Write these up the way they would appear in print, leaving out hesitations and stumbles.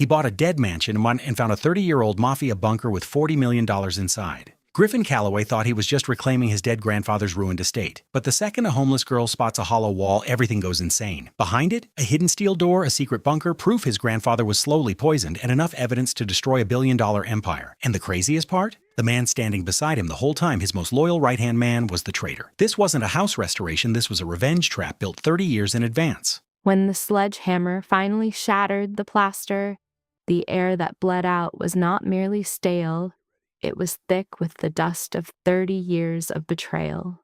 He bought a dead mansion and found a 30-year-old Mafia bunker with $40 million inside. Griffin Calloway thought he was just reclaiming his dead grandfather's ruined estate. But the second a homeless girl spots a hollow wall, everything goes insane. Behind it, a hidden steel door, a secret bunker, proof his grandfather was slowly poisoned, and enough evidence to destroy a billion-dollar empire. And the craziest part? The man standing beside him the whole time, his most loyal right-hand man, was the traitor. This wasn't a house restoration, this was a revenge trap built 30 years in advance. When the sledgehammer finally shattered the plaster, the air that bled out was not merely stale, it was thick with the dust of 30 years of betrayal.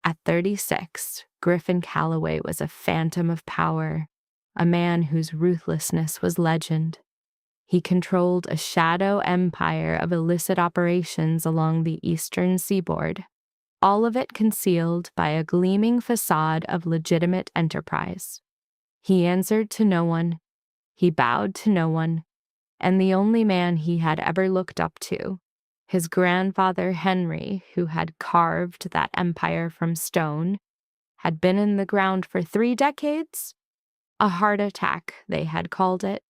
At 36, Griffin Calloway was a phantom of power, a man whose ruthlessness was legend. He controlled a shadow empire of illicit operations along the eastern seaboard, all of it concealed by a gleaming facade of legitimate enterprise. He answered to no one, he bowed to no one, and the only man he had ever looked up to, his grandfather Henry, who had carved that empire from stone, had been in the ground for 3 decades. A heart attack, they had called it.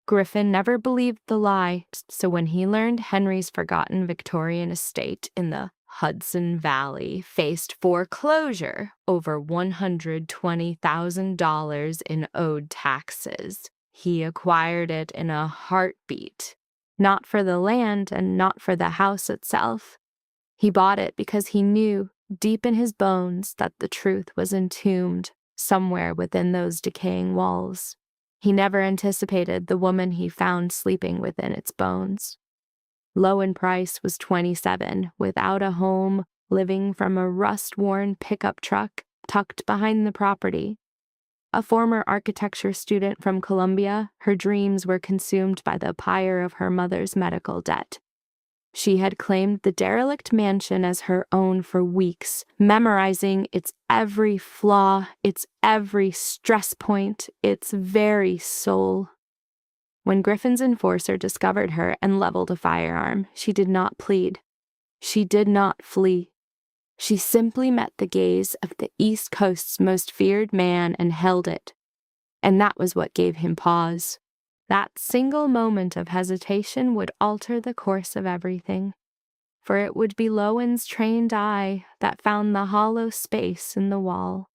Griffin never believed the lie, so when he learned Henry's forgotten Victorian estate in the Hudson Valley faced foreclosure over $120,000 in owed taxes, he acquired it in a heartbeat. Not for the land and not for the house itself. He bought it because he knew, deep in his bones, that the truth was entombed somewhere within those decaying walls. He never anticipated the woman he found sleeping within its bones. Lowen Price was 27, without a home, living from a rust-worn pickup truck tucked behind the property. A former architecture student from Columbia, her dreams were consumed by the pyre of her mother's medical debt. She had claimed the derelict mansion as her own for weeks, memorizing its every flaw, its every stress point, its very soul. When Griffin's enforcer discovered her and leveled a firearm, she did not plead. She did not flee. She simply met the gaze of the East Coast's most feared man and held it. And that was what gave him pause. That single moment of hesitation would alter the course of everything. For it would be Lowen's trained eye that found the hollow space in the wall.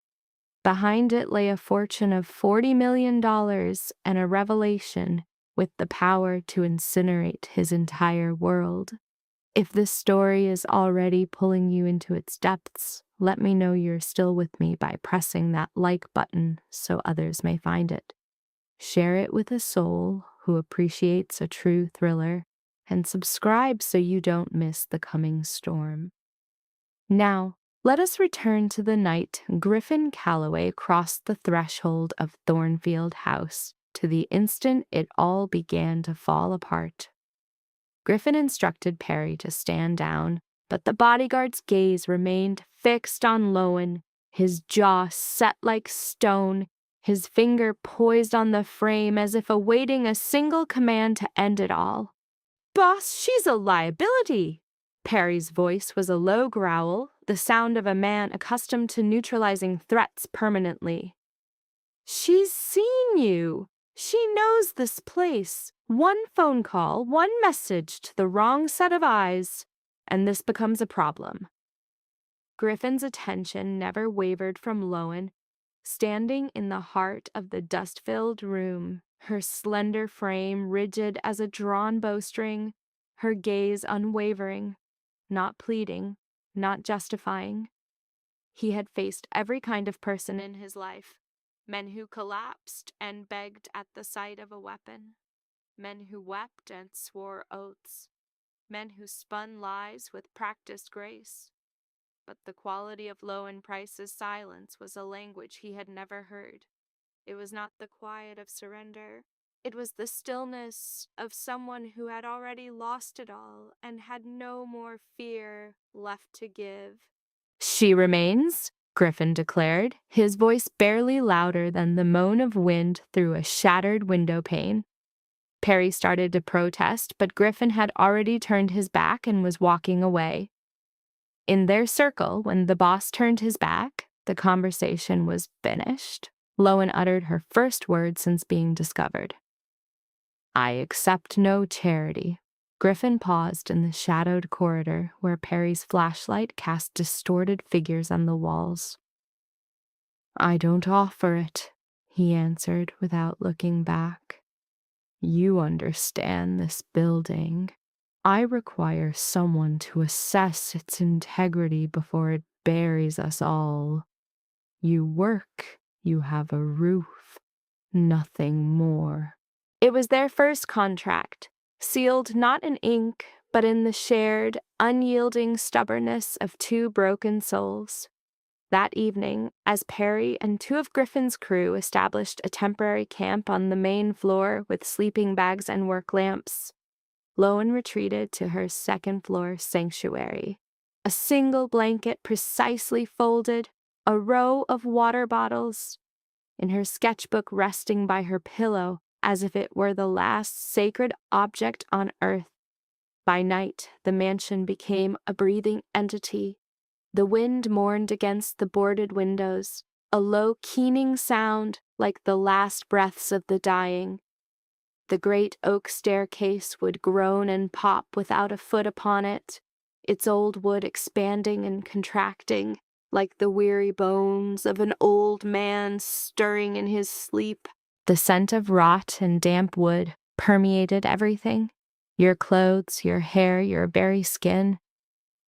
Behind it lay a fortune of $40 million and a revelation with the power to incinerate his entire world. If this story is already pulling you into its depths, let me know you're still with me by pressing that like button so others may find it. Share it with a soul who appreciates a true thriller, and subscribe so you don't miss the coming storm. Now, let us return to the night Griffin Calloway crossed the threshold of Thornfield House, to the instant it all began to fall apart. Griffin instructed Perry to stand down, but the bodyguard's gaze remained fixed on Lowen, his jaw set like stone, his finger poised on the frame as if awaiting a single command to end it all. "Boss, she's a liability!" Perry's voice was a low growl, the sound of a man accustomed to neutralizing threats permanently. "She's seen you. She knows this place. One phone call, one message to the wrong set of eyes, and this becomes a problem." Griffin's attention never wavered from Lowen, standing in the heart of the dust-filled room, her slender frame rigid as a drawn bowstring, her gaze unwavering, not pleading, not justifying. He had faced every kind of person in his life. Men who collapsed and begged at the sight of a weapon. Men who wept and swore oaths. Men who spun lies with practiced grace. But the quality of Lowen Price's silence was a language he had never heard. It was not the quiet of surrender. It was the stillness of someone who had already lost it all and had no more fear left to give. "She remains," Griffin declared, his voice barely louder than the moan of wind through a shattered window pane. Perry started to protest, but Griffin had already turned his back and was walking away. In their circle, when the boss turned his back, the conversation was finished. Lowen uttered her first word since being discovered. I accept no charity. Griffin paused in the shadowed corridor where Perry's flashlight cast distorted figures on the walls. I don't offer it, he answered without looking back. You understand this building. I require someone to assess its integrity before it buries us all. You work, you have a roof, nothing more. It was their first contract, sealed not in ink, but in the shared, unyielding stubbornness of two broken souls. That evening, as Perry and two of Griffin's crew established a temporary camp on the main floor with sleeping bags and work lamps, Lowen retreated to her second-floor sanctuary. A single blanket precisely folded, a row of water bottles, in her sketchbook resting by her pillow as if it were the last sacred object on earth. By night, the mansion became a breathing entity. The wind mourned against the boarded windows, a low keening sound like the last breaths of the dying. The great oak staircase would groan and pop without a foot upon it, its old wood expanding and contracting, like the weary bones of an old man stirring in his sleep. The scent of rot and damp wood permeated everything, your clothes, your hair, your very skin,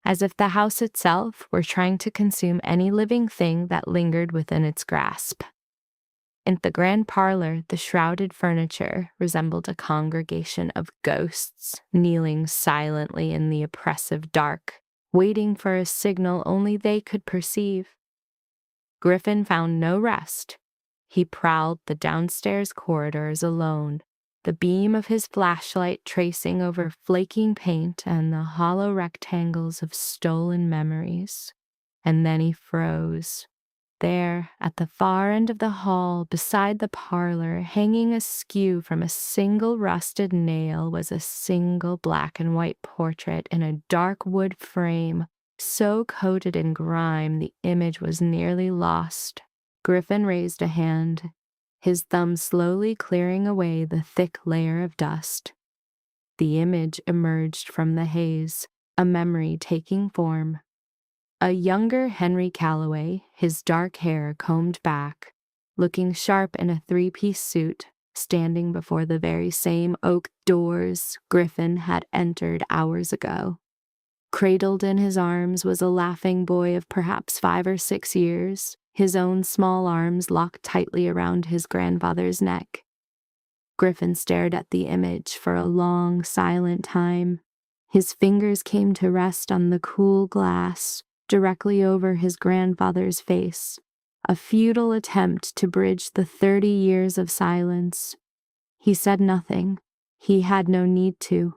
as if the house itself were trying to consume any living thing that lingered within its grasp. In the grand parlor, the shrouded furniture resembled a congregation of ghosts kneeling silently in the oppressive dark, waiting for a signal only they could perceive. Griffin found no rest. He prowled the downstairs corridors alone, the beam of his flashlight tracing over flaking paint and the hollow rectangles of stolen memories. And then he froze. There, at the far end of the hall, beside the parlor, hanging askew from a single rusted nail, was a single black and white portrait in a dark wood frame, so coated in grime the image was nearly lost. Griffin raised a hand, his thumb slowly clearing away the thick layer of dust. The image emerged from the haze, a memory taking form. A younger Henry Calloway, his dark hair combed back, looking sharp in a three-piece suit, standing before the very same oak doors Griffin had entered hours ago. Cradled in his arms was a laughing boy of perhaps 5 or 6 years, his own small arms locked tightly around his grandfather's neck. Griffin stared at the image for a long, silent time. His fingers came to rest on the cool glass, directly over his grandfather's face, a futile attempt to bridge the 30 years of silence. He said nothing. He had no need to,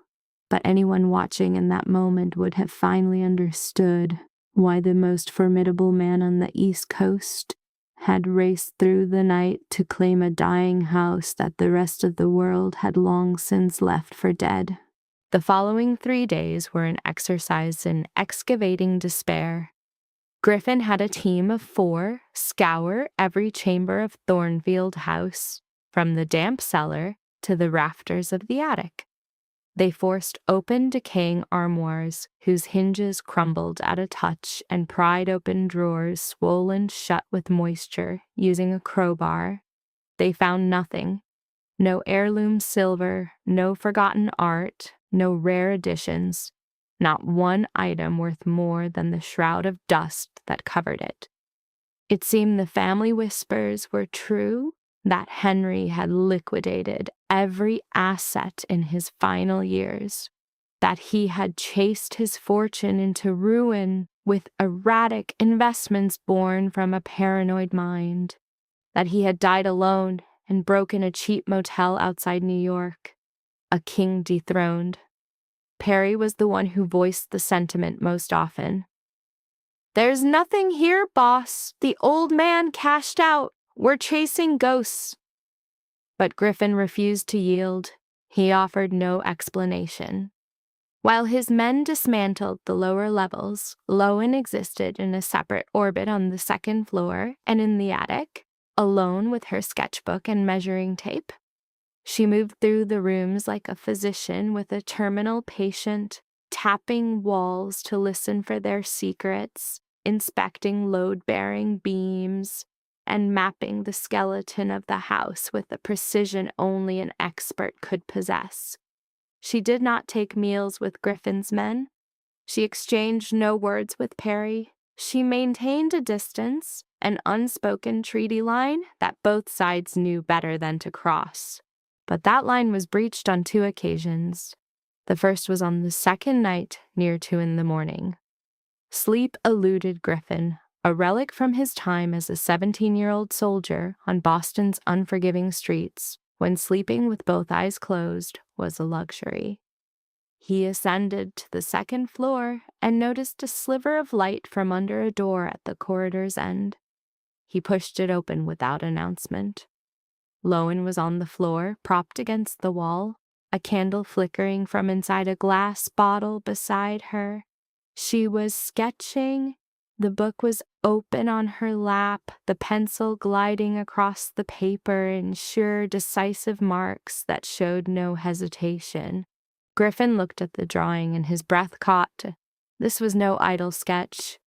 but anyone watching in that moment would have finally understood why the most formidable man on the East Coast had raced through the night to claim a dying house that the rest of the world had long since left for dead. The following 3 days were an exercise in excavating despair. Griffin had a team of 4 scour every chamber of Thornfield House, from the damp cellar to the rafters of the attic. They forced open decaying armoires whose hinges crumbled at a touch and pried open drawers swollen shut with moisture using a crowbar. They found nothing. No heirloom silver, no forgotten art, no rare editions, not one item worth more than the shroud of dust that covered it. It seemed the family whispers were true, that Henry had liquidated every asset in his final years, that he had chased his fortune into ruin with erratic investments born from a paranoid mind, that he had died alone and broken a cheap motel outside New York, a king dethroned. Perry was the one who voiced the sentiment most often. "There's nothing here, boss. The old man cashed out. We're chasing ghosts." But Griffin refused to yield. He offered no explanation. While his men dismantled the lower levels, Lowen existed in a separate orbit on the second floor and in the attic, alone with her sketchbook and measuring tape. She moved through the rooms like a physician with a terminal patient, tapping walls to listen for their secrets, inspecting load-bearing beams, and mapping the skeleton of the house with a precision only an expert could possess. She did not take meals with Griffin's men. She exchanged no words with Perry. She maintained a distance, an unspoken treaty line that both sides knew better than to cross. But that line was breached on 2 occasions. The first was on the second night, near 2 in the morning. Sleep eluded Griffin, a relic from his time as a 17-year-old soldier on Boston's unforgiving streets, when sleeping with both eyes closed was a luxury. He ascended to the 2nd floor and noticed a sliver of light from under a door at the corridor's end. He pushed it open without announcement. Lowen was on the floor, propped against the wall, a candle flickering from inside a glass bottle beside her. She was sketching. The book was open on her lap, the pencil gliding across the paper in sure, decisive marks that showed no hesitation. Griffin looked at the drawing and his breath caught. This was no idle sketch.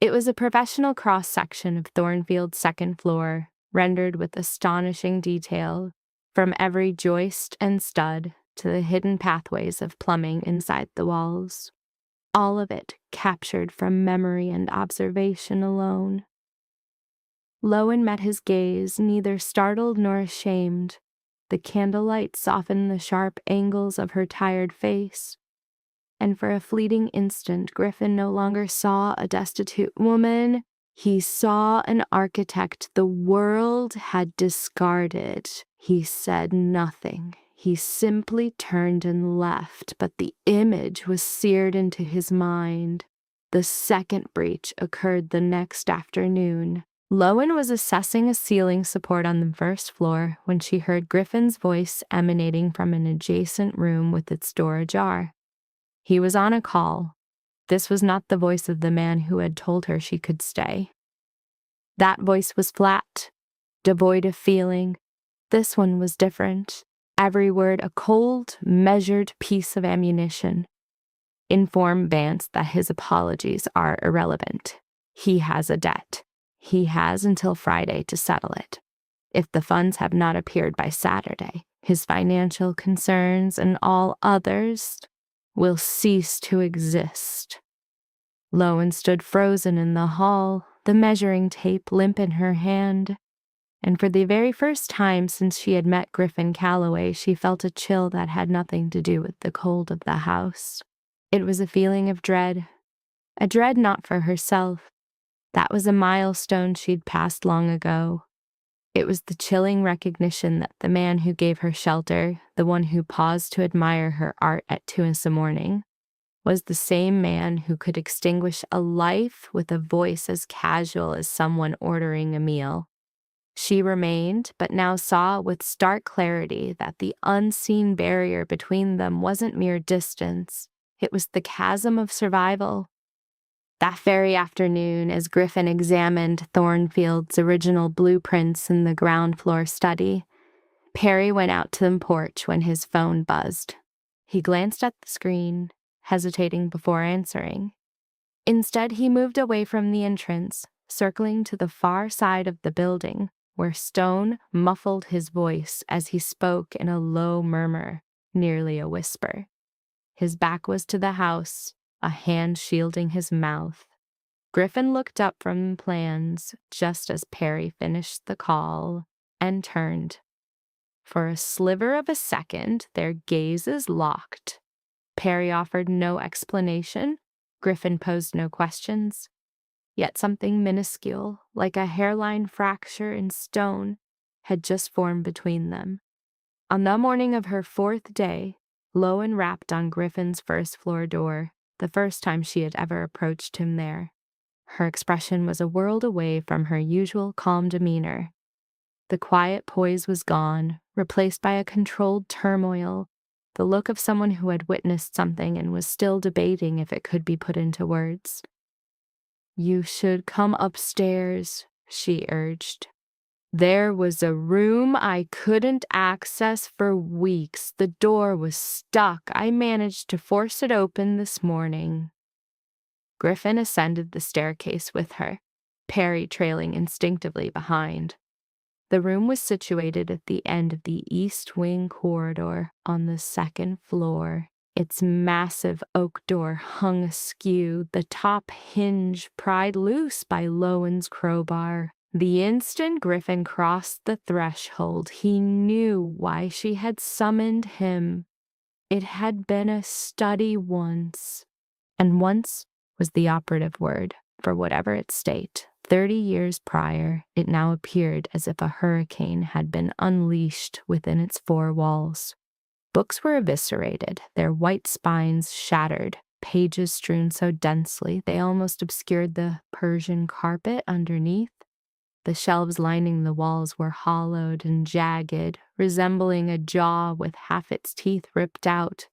It was a professional cross-section of Thornfield's 2nd floor, rendered with astonishing detail, from every joist and stud to the hidden pathways of plumbing inside the walls. All of it captured from memory and observation alone. Lowen met his gaze, neither startled nor ashamed. The candlelight softened the sharp angles of her tired face, and for a fleeting instant Griffin no longer saw a destitute woman. He saw an architect the world had discarded. He said nothing. He simply turned and left, but the image was seared into his mind. The second breach occurred the next afternoon. Lowen was assessing a ceiling support on the 1st floor when she heard Griffin's voice emanating from an adjacent room with its door ajar. He was on a call. This was not the voice of the man who had told her she could stay. That voice was flat, devoid of feeling. This one was different. Every word a cold, measured piece of ammunition. Inform Vance that his apologies are irrelevant. He has a debt. He has until Friday to settle it. If the funds have not appeared by Saturday, his financial concerns and all others will cease to exist. Lowen stood frozen in the hall, the measuring tape limp in her hand, and for the very first time since she had met Griffin Calloway, she felt a chill that had nothing to do with the cold of the house. It was a feeling of dread, a dread not for herself. That was a milestone she'd passed long ago. It was the chilling recognition that the man who gave her shelter, the one who paused to admire her art at 2 a.m, was the same man who could extinguish a life with a voice as casual as someone ordering a meal. She remained, but now saw with stark clarity that the unseen barrier between them wasn't mere distance. It was the chasm of survival. That very afternoon, as Griffin examined Thornfield's original blueprints in the ground floor study, Perry went out to the porch when his phone buzzed. He glanced at the screen, hesitating before answering. Instead, he moved away from the entrance, circling to the far side of the building, where stone muffled his voice as he spoke in a low murmur, nearly a whisper. His back was to the house, a hand shielding his mouth. Griffin looked up from the plans just as Perry finished the call and turned. For a sliver of a second, their gazes locked. Perry offered no explanation. Griffin posed no questions. Yet something minuscule, like a hairline fracture in stone, had just formed between them. On the morning of her 4th day, Lowen rapped on Griffin's 1st floor door, the first time she had ever approached him there. Her expression was a world away from her usual calm demeanor. The quiet poise was gone, replaced by a controlled turmoil, the look of someone who had witnessed something and was still debating if it could be put into words. "You should come upstairs," she urged. There was a room I couldn't access for weeks. The door was stuck. I managed to force it open this morning. Griffin ascended the staircase with her, Perry trailing instinctively behind. The room was situated at the end of the east wing corridor on the second floor. Its massive oak door hung askew, the top hinge pried loose by Lowen's crowbar. The instant Griffin crossed the threshold, he knew why she had summoned him. It had been a study once, and once was the operative word for whatever its state. 30 years prior, it now appeared as if a hurricane had been unleashed within its four walls. Books were eviscerated, their white spines shattered, pages strewn so densely they almost obscured the Persian carpet underneath. The shelves lining the walls were hollowed and jagged, resembling a jaw with half its teeth ripped out.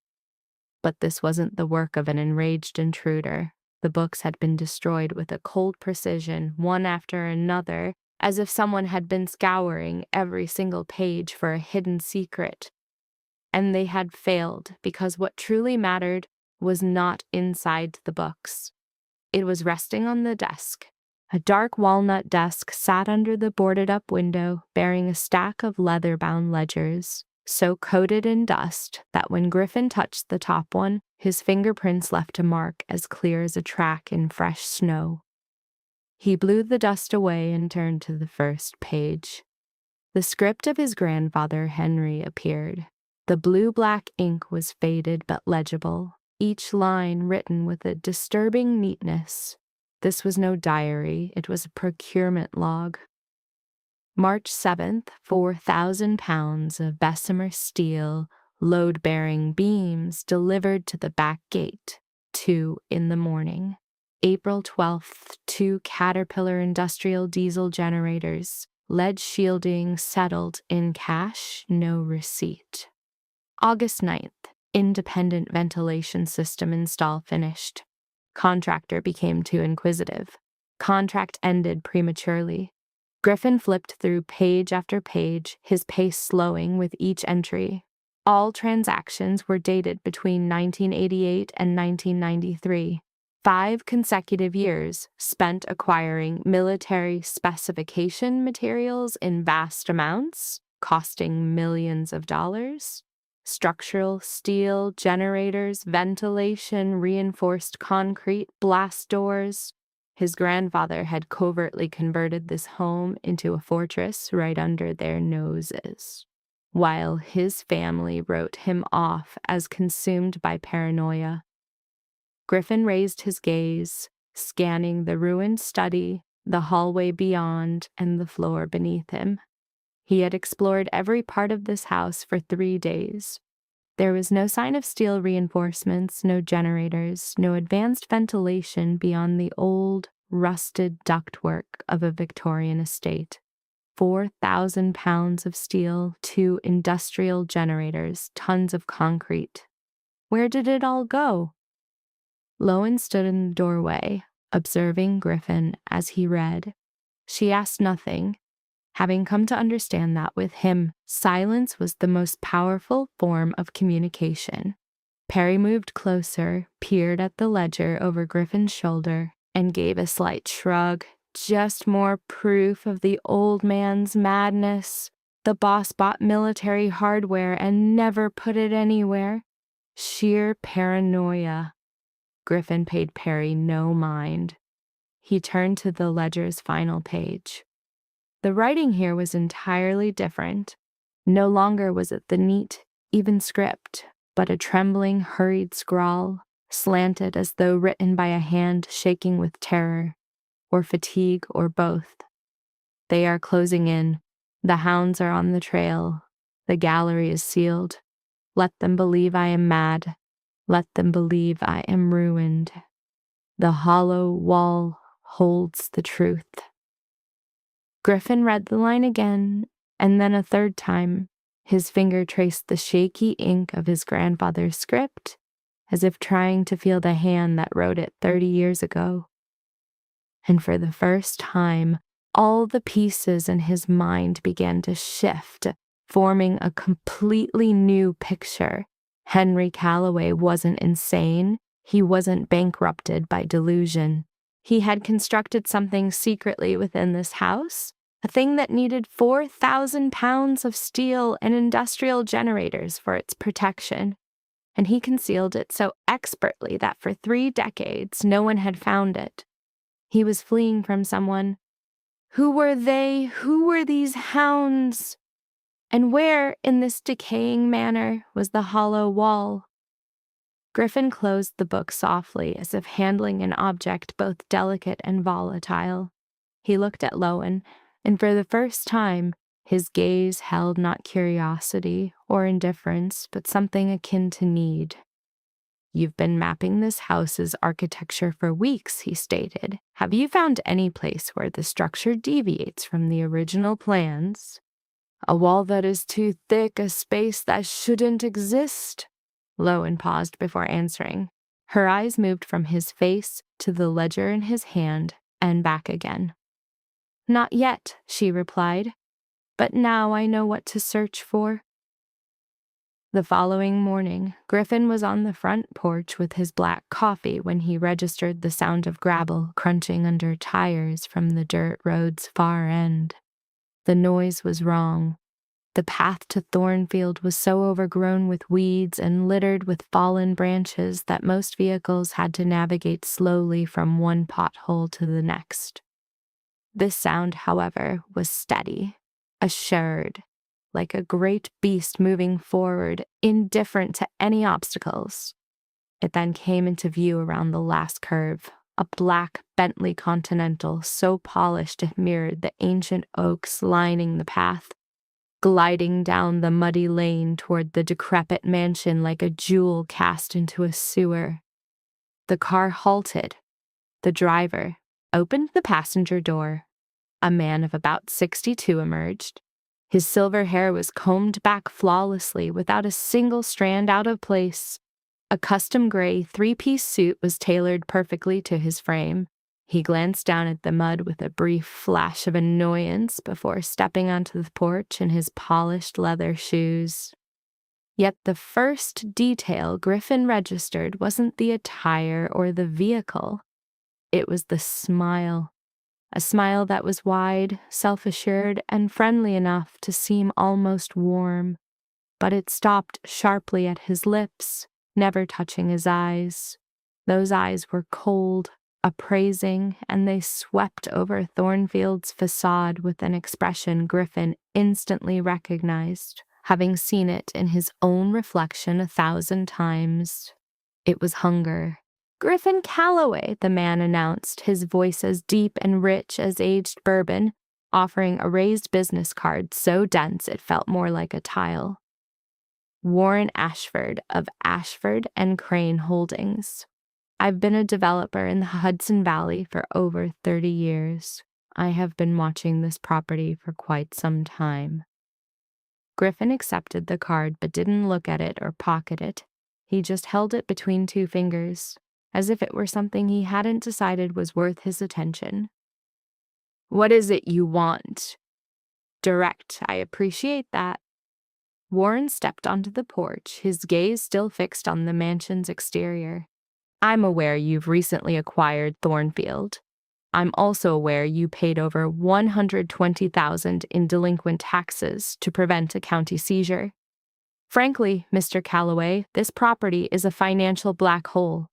But this wasn't the work of an enraged intruder. The books had been destroyed with a cold precision, one after another, as if someone had been scouring every single page for a hidden secret. And they had failed because what truly mattered was not inside the books. It was resting on the desk. A dark walnut desk sat under the boarded-up window, bearing a stack of leather-bound ledgers, so coated in dust that when Griffin touched the top one, his fingerprints left a mark as clear as a track in fresh snow. He blew the dust away and turned to the first page. The script of his grandfather, Henry, appeared. The blue-black ink was faded but legible, each line written with a disturbing neatness. This was no diary, it was a procurement log. March 7th, 4,000 pounds of Bessemer steel, load-bearing beams delivered to the back gate, 2 in the morning. April 12th, 2 Caterpillar industrial diesel generators, lead shielding settled in cash, no receipt. August 9th, independent ventilation system install finished. Contractor became too inquisitive. Contract ended prematurely. Griffin flipped through page after page, his pace slowing with each entry. All transactions were dated between 1988 and 1993. 5 consecutive years spent acquiring military specification materials in vast amounts, costing millions of dollars. Structural steel, generators, ventilation, reinforced concrete, blast doors. His grandfather had covertly converted this home into a fortress right under their noses, while his family wrote him off as consumed by paranoia. Griffin raised his gaze, scanning the ruined study, the hallway beyond, and the floor beneath him. He had explored every part of this house for 3 days. There was no sign of steel reinforcements, no generators, no advanced ventilation beyond the old, rusted ductwork of a Victorian estate. 4,000 pounds of steel, 2 industrial generators, tons of concrete. Where did it all go? Lowen stood in the doorway, observing Griffin as he read. She asked nothing, having come to understand that with him, silence was the most powerful form of communication. Perry moved closer, peered at the ledger over Griffin's shoulder, and gave a slight shrug. Just more proof of the old man's madness. The boss bought military hardware and never put it anywhere. Sheer paranoia. Griffin paid Perry no mind. He turned to the ledger's final page. The writing here was entirely different. No longer was it the neat, even script, but a trembling, hurried scrawl, slanted as though written by a hand shaking with terror, or fatigue, or both. They are closing in. The hounds are on the trail. The gallery is sealed. Let them believe I am mad. Let them believe I am ruined. The hollow wall holds the truth. Griffin read the line again, and then a third time. His finger traced the shaky ink of his grandfather's script, as if trying to feel the hand that wrote it 30 years ago. And for the first time, All the pieces in his mind began to shift, forming a completely new picture. Henry Calloway wasn't insane. He wasn't bankrupted by delusion. He had constructed something secretly within this house, a thing that needed 4,000 pounds of steel and industrial generators for its protection. And he concealed it so expertly that for 3 decades no one had found it. He was fleeing from someone. Who were they? Who were these hounds? And where, in this decaying manor, was the hollow wall? Griffin closed the book softly, as if handling an object both delicate and volatile. He looked at Lowen, and for the first time, his gaze held not curiosity or indifference, but something akin to need. "You've been mapping this house's architecture for weeks," he stated. "Have you found any place where the structure deviates from the original plans?" "A wall that is too thick, a space that shouldn't exist." Lowen paused before answering. Her eyes moved from his face to the ledger in his hand and back again. "Not yet," she replied, "but now I know what to search for." The following morning, Griffin was on the front porch with his black coffee when he registered the sound of gravel crunching under tires from the dirt road's far end. The noise was wrong. The path to Thornfield was so overgrown with weeds and littered with fallen branches that most vehicles had to navigate slowly from one pothole to the next. This sound, however, was steady, assured, like a great beast moving forward, indifferent to any obstacles. It then came into view around the last curve, a black Bentley Continental so polished it mirrored the ancient oaks lining the path, gliding down the muddy lane toward the decrepit mansion like a jewel cast into a sewer. The car halted. The driver opened the passenger door. A man of about 62 emerged. His silver hair was combed back flawlessly without a single strand out of place. A custom gray 3-piece suit was tailored perfectly to his frame. He glanced down at the mud with a brief flash of annoyance before stepping onto the porch in his polished leather shoes. Yet the first detail Griffin registered wasn't the attire or the vehicle. It was the smile. A smile that was wide, self-assured, and friendly enough to seem almost warm. But it stopped sharply at his lips, never touching his eyes. Those eyes were cold, appraising, and they swept over Thornfield's facade with an expression Griffin instantly recognized, having seen it in his own reflection 1,000 times. It was hunger. "Griffin Calloway," the man announced, his voice as deep and rich as aged bourbon, offering a raised business card so dense it felt more like a tile. "Warren Ashford of Ashford and Crane Holdings. I've been a developer in the Hudson Valley for over 30 years. I have been watching this property for quite some time." Griffin accepted the card but didn't look at it or pocket it. He just held it between 2 fingers, as if it were something he hadn't decided was worth his attention. "What is it you want?" "Direct. I appreciate that." Warren stepped onto the porch, his gaze still fixed on the mansion's exterior. "I'm aware you've recently acquired Thornfield. I'm also aware you paid over $120,000 in delinquent taxes to prevent a county seizure. Frankly, Mr. Calloway, this property is a financial black hole.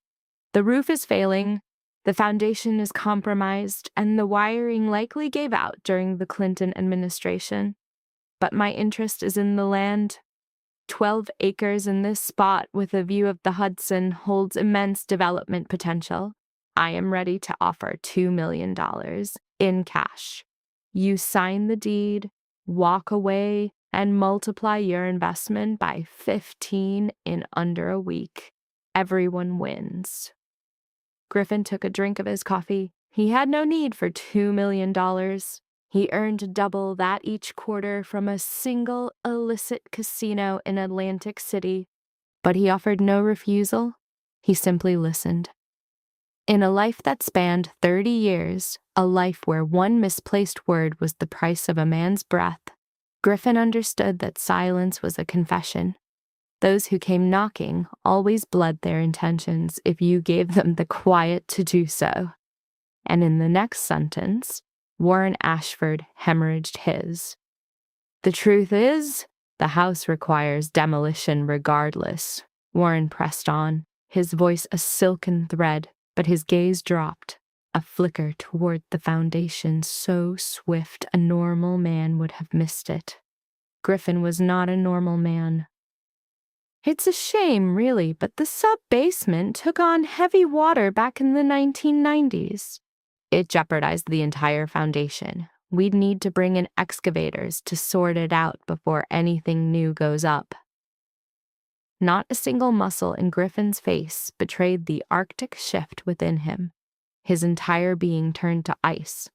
The roof is failing, the foundation is compromised, and the wiring likely gave out during the Clinton administration. But my interest is in the land. 12 acres in this spot with a view of the Hudson holds immense development potential. I am ready to offer $2 million in cash. You sign the deed, walk away, and multiply your investment by 15 in under a week. Everyone wins." Griffin took a drink of his coffee. He had no need for $2 million. He earned double that each quarter from a single illicit casino in Atlantic City. But he offered no refusal. He simply listened. In a life that spanned 30 years, a life where one misplaced word was the price of a man's breath, Griffin understood that silence was a confession. Those who came knocking always bled their intentions if you gave them the quiet to do so. And in the next sentence, Warren Ashford hemorrhaged his. The truth is, the house requires demolition regardless, Warren pressed on, his voice a silken thread, but his gaze dropped, a flicker toward the foundation so swift a normal man would have missed it. Griffin was not a normal man. It's a shame, really, but the sub-basement took on heavy water back in the 1990s. It jeopardized the entire foundation. We'd need to bring in excavators to sort it out before anything new goes up. Not a single muscle in Griffin's face betrayed the Arctic shift within him. His entire being turned to ice.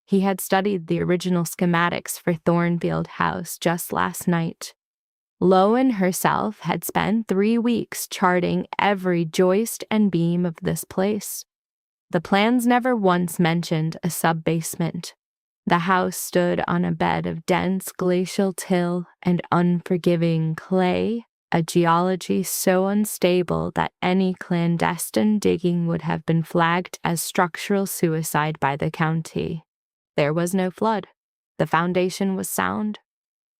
He had studied the original schematics for Thornfield House just last night. Lowen herself had spent 3 weeks charting every joist and beam of this place. The plans never once mentioned a sub-basement. The house stood on a bed of dense glacial till and unforgiving clay, a geology so unstable that any clandestine digging would have been flagged as structural suicide by the county. There was no flood. The foundation was sound.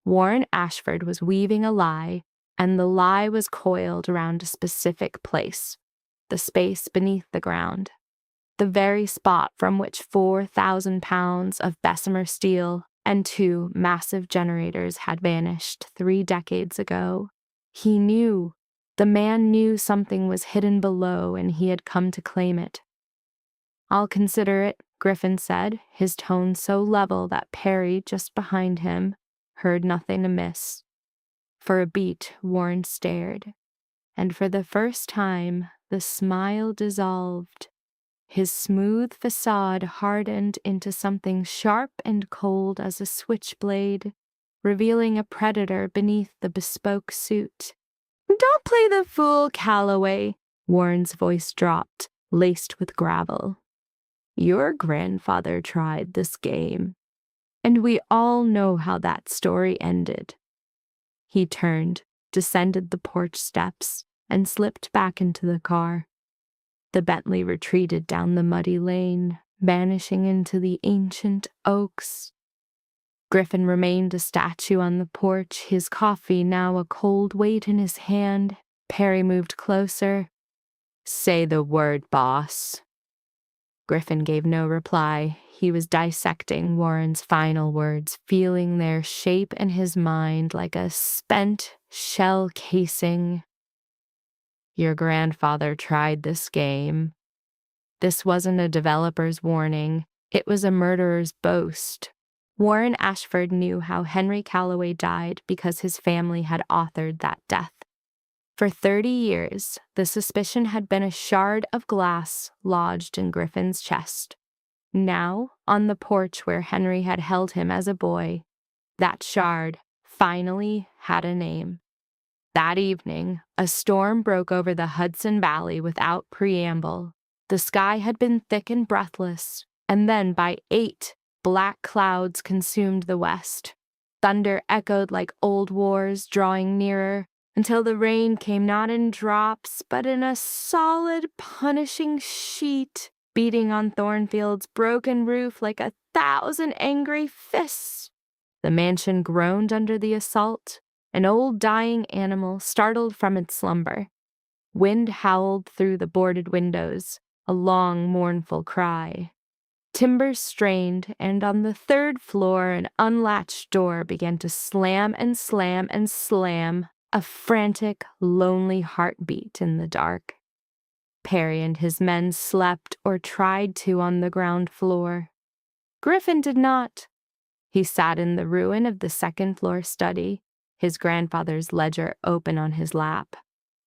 Warren Ashford was weaving a lie, and the lie was coiled around a specific place, the space beneath the ground, the very spot from which 4,000 pounds of Bessemer steel and 2 massive generators had vanished 3 decades ago. He knew. The man knew something was hidden below, and he had come to claim it. I'll consider it, Griffin said, his tone so level that Perry, just behind him, heard nothing amiss. For a beat, Warren stared, and for the first time, the smile dissolved. His smooth facade hardened into something sharp and cold as a switchblade, revealing a predator beneath the bespoke suit. Don't play the fool, Calloway, Warren's voice dropped, laced with gravel. Your grandfather tried this game, and we all know how that story ended. He turned, descended the porch steps, and slipped back into the car. The Bentley retreated down the muddy lane, vanishing into the ancient oaks. Griffin remained a statue on the porch, his coffee now a cold weight in his hand. Perry moved closer. Say the word, boss. Griffin gave no reply. He was dissecting Warren's final words, feeling their shape in his mind like a spent shell casing. Your grandfather tried this game. This wasn't a developer's warning. It was a murderer's boast. Warren Ashford knew how Henry Calloway died because his family had authored that death. For 30 years, the suspicion had been a shard of glass lodged in Griffin's chest. Now, on the porch where Henry had held him as a boy, that shard finally had a name. That evening, a storm broke over the Hudson Valley without preamble. The sky had been thick and breathless, and then by 8, black clouds consumed the west. Thunder echoed like old wars, drawing nearer, until the rain came not in drops, but in a solid, punishing sheet, beating on Thornfield's broken roof like 1,000 angry fists. The mansion groaned under the assault, an old dying animal startled from its slumber. Wind howled through the boarded windows, a long, mournful cry. Timbers strained, and on the 3rd floor an unlatched door began to slam and slam and slam, a frantic, lonely heartbeat in the dark. Perry and his men slept or tried to on the ground floor. Griffin did not. He sat in the ruin of the 2nd-floor study, his grandfather's ledger open on his lap,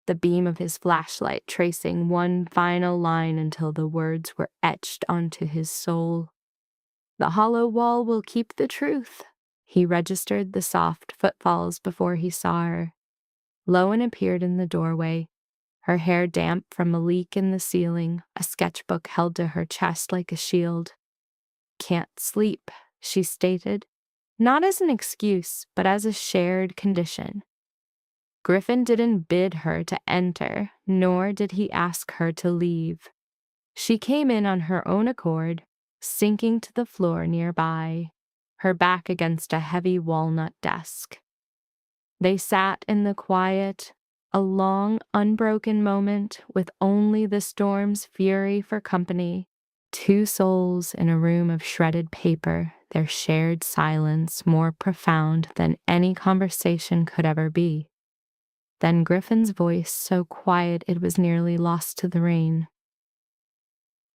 the beam of his flashlight tracing one final line until the words were etched onto his soul. The hollow wall will keep the truth. He registered the soft footfalls before he saw her. Lowen appeared in the doorway. her hair damp from a leak in the ceiling, a sketchbook held to her chest like a shield. "Can't sleep," she stated, not as an excuse, but as a shared condition. Griffin didn't bid her to enter, nor did he ask her to leave. She came in on her own accord, sinking to the floor nearby, her back against a heavy walnut desk. They sat in the quiet, a long, unbroken moment with only the storm's fury for company. Two souls in a room of shredded paper, their shared silence more profound than any conversation could ever be. Then Griffin's voice, so quiet it was nearly lost to the rain.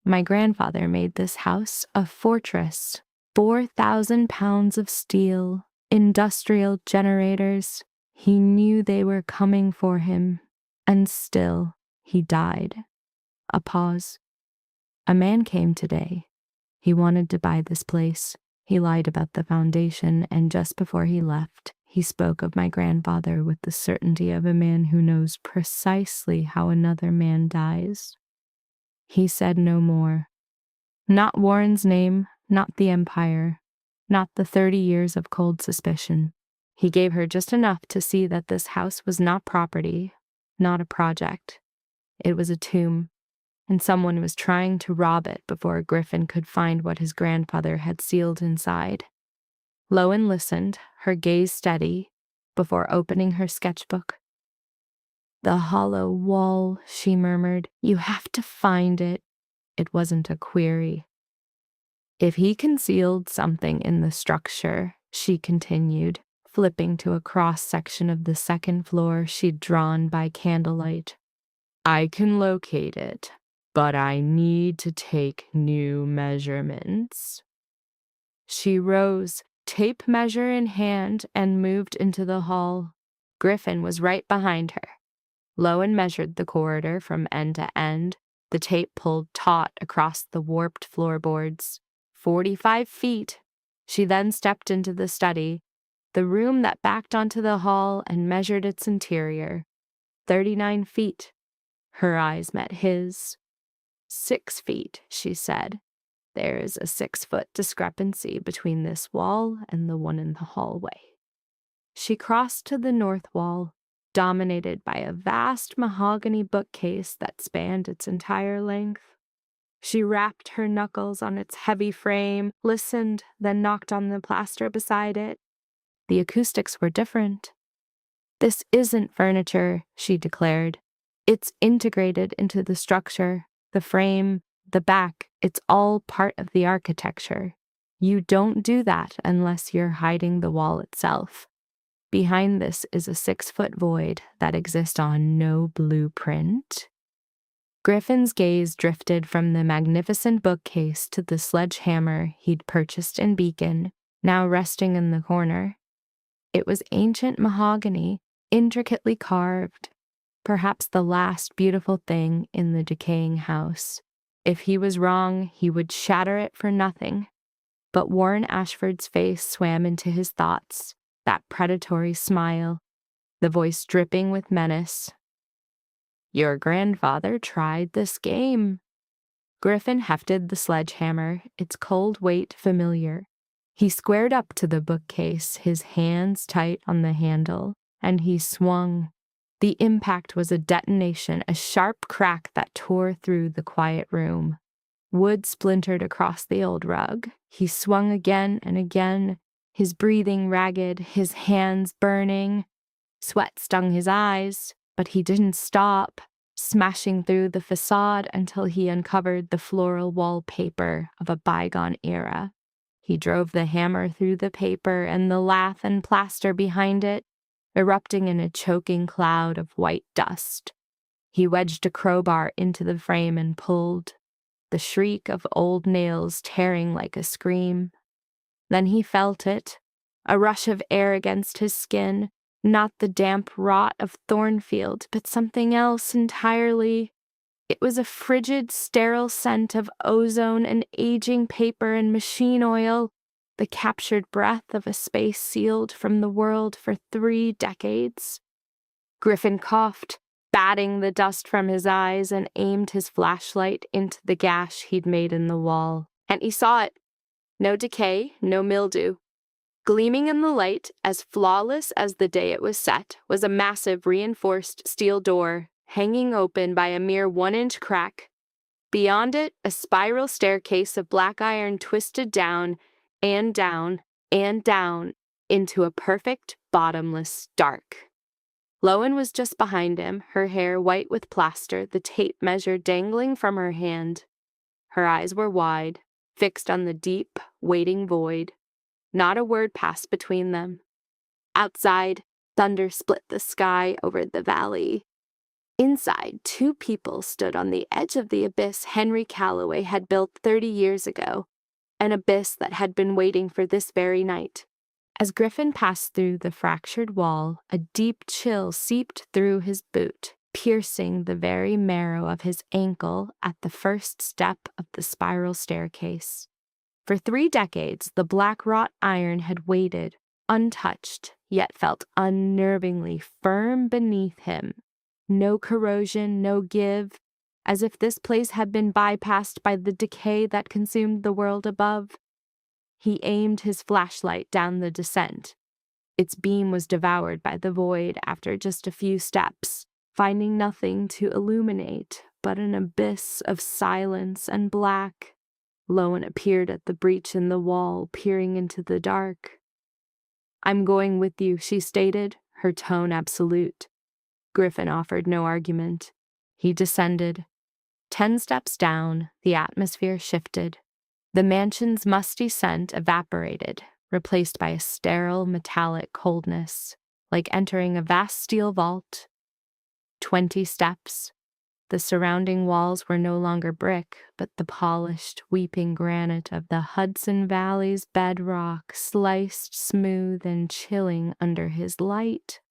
"My grandfather made this house a fortress. 4,000 pounds of steel, industrial generators. He knew they were coming for him, and still he died." A pause. "A man came today. He wanted to buy this place. He lied about the foundation, and just before he left, he spoke of my grandfather with the certainty of a man who knows precisely how another man dies." He said no more. Not Warren's name, not the empire, not the 30 years of cold suspicion. He gave her just enough to see that this house was not property, not a project. It was a tomb, and someone was trying to rob it before Griffin could find what his grandfather had sealed inside. Lowen listened, her gaze steady, before opening her sketchbook. "The hollow wall," she murmured. "You have to find it." It wasn't a query. "If he concealed something in the structure," she continued, flipping to a cross-section of the second floor she'd drawn by candlelight, "I can locate it, but I need to take new measurements." She rose, tape measure in hand, and moved into the hall. Griffin was right behind her. Lowen measured the corridor from end to end, the tape pulled taut across the warped floorboards. 45 feet. She then stepped into the study, the room that backed onto the hall, and measured its interior. 39 feet. Her eyes met his. 6 feet, she said. "There's a 6-foot discrepancy between this wall and the one in the hallway." She crossed to the north wall, dominated by a vast mahogany bookcase that spanned its entire length. She rapped her knuckles on its heavy frame, listened, then knocked on the plaster beside it. The acoustics were different. "This isn't furniture," she declared. "It's integrated into the structure, the frame, the back. It's all part of the architecture. You don't do that unless you're hiding the wall itself. Behind this is a 6-foot void that exists on no blueprint." Griffin's gaze drifted from the magnificent bookcase to the sledgehammer he'd purchased in Beacon, now resting in the corner. It was ancient mahogany, intricately carved, perhaps the last beautiful thing in the decaying house. If he was wrong, he would shatter it for nothing. But Warren Ashford's face swam into his thoughts, that predatory smile, the voice dripping with menace. "Your grandfather tried this game." Griffin hefted the sledgehammer, its cold weight familiar. He squared up to the bookcase, his hands tight on the handle, and he swung. The impact was a detonation, a sharp crack that tore through the quiet room. Wood splintered across the old rug. He swung again and again, his breathing ragged, his hands burning. Sweat stung his eyes, but he didn't stop, smashing through the facade until he uncovered the floral wallpaper of a bygone era. He drove the hammer through the paper and the lath and plaster behind it, erupting in a choking cloud of white dust. He wedged a crowbar into the frame and pulled, the shriek of old nails tearing like a scream. Then he felt it, a rush of air against his skin, not the damp rot of Thornfield, but something else entirely. It was a frigid, sterile scent of ozone and aging paper and machine oil, the captured breath of a space sealed from the world for 3 decades. Griffin coughed, batting the dust from his eyes, and aimed his flashlight into the gash he'd made in the wall. And he saw it. No decay, no mildew. Gleaming in the light, as flawless as the day it was set, was a massive reinforced steel door, hanging open by a mere 1-inch crack. Beyond it, a spiral staircase of black iron twisted down and down and down into a perfect, bottomless dark. Lowen was just behind him, her hair white with plaster, the tape measure dangling from her hand. Her eyes were wide, fixed on the deep, waiting void. Not a word passed between them. Outside, thunder split the sky over the valley. Inside, 2 people stood on the edge of the abyss Henry Calloway had built 30 years ago, an abyss that had been waiting for this very night. As Griffin passed through the fractured wall, a deep chill seeped through his boot, piercing the very marrow of his ankle at the first step of the spiral staircase. For 3 decades, the black-wrought iron had waited, untouched, yet felt unnervingly firm beneath him. No corrosion, no give, as if this place had been bypassed by the decay that consumed the world above. He aimed his flashlight down the descent. Its beam was devoured by the void after just a few steps, finding nothing to illuminate but an abyss of silence and black. Lowen appeared at the breach in the wall, peering into the dark. "I'm going with you," she stated, her tone absolute. Griffin offered no argument. He descended. 10 steps down, the atmosphere shifted. The mansion's musty scent evaporated, replaced by a sterile, metallic coldness, like entering a vast steel vault. 20 steps. The surrounding walls were no longer brick, but the polished, weeping granite of the Hudson Valley's bedrock, sliced smooth and chilling under his light.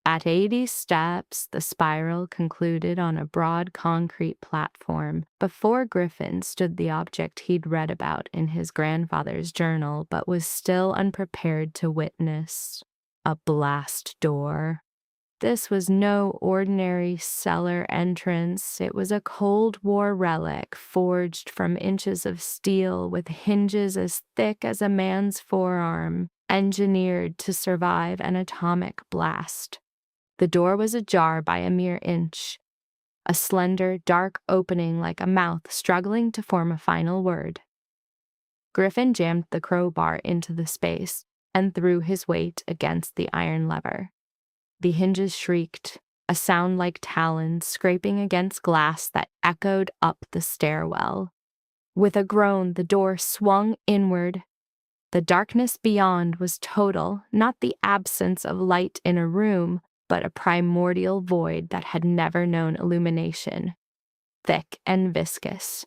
At 80 steps, the spiral concluded on a broad concrete platform. Before Griffin stood the object he'd read about in his grandfather's journal, but was still unprepared to witness: a blast door. This was no ordinary cellar entrance. It was a Cold War relic forged from inches of steel with hinges as thick as a man's forearm, engineered to survive an atomic blast. The door was ajar by a mere inch, a slender, dark opening like a mouth struggling to form a final word. Griffin jammed the crowbar into the space and threw his weight against the iron lever. The hinges shrieked, a sound like talons scraping against glass that echoed up the stairwell. With a groan, the door swung inward. The darkness beyond was total, not the absence of light in a room, but a primordial void that had never known illumination, thick and viscous.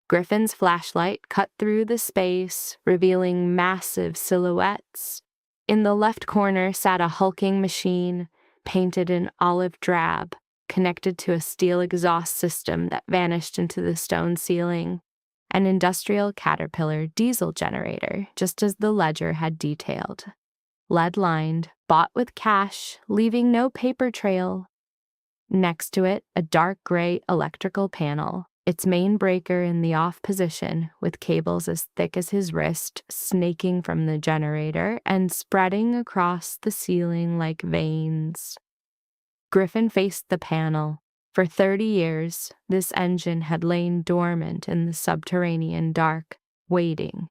Griffin's flashlight cut through the space, revealing massive silhouettes. In the left corner sat a hulking machine, painted in olive drab, connected to a steel exhaust system that vanished into the stone ceiling. An industrial Caterpillar diesel generator, just as the ledger had detailed. Lead-lined, bought with cash, leaving no paper trail. Next to it, a dark gray electrical panel, its main breaker in the off position, with cables as thick as his wrist snaking from the generator and spreading across the ceiling like veins. Griffin faced the panel. For 30 years, this engine had lain dormant in the subterranean dark, waiting.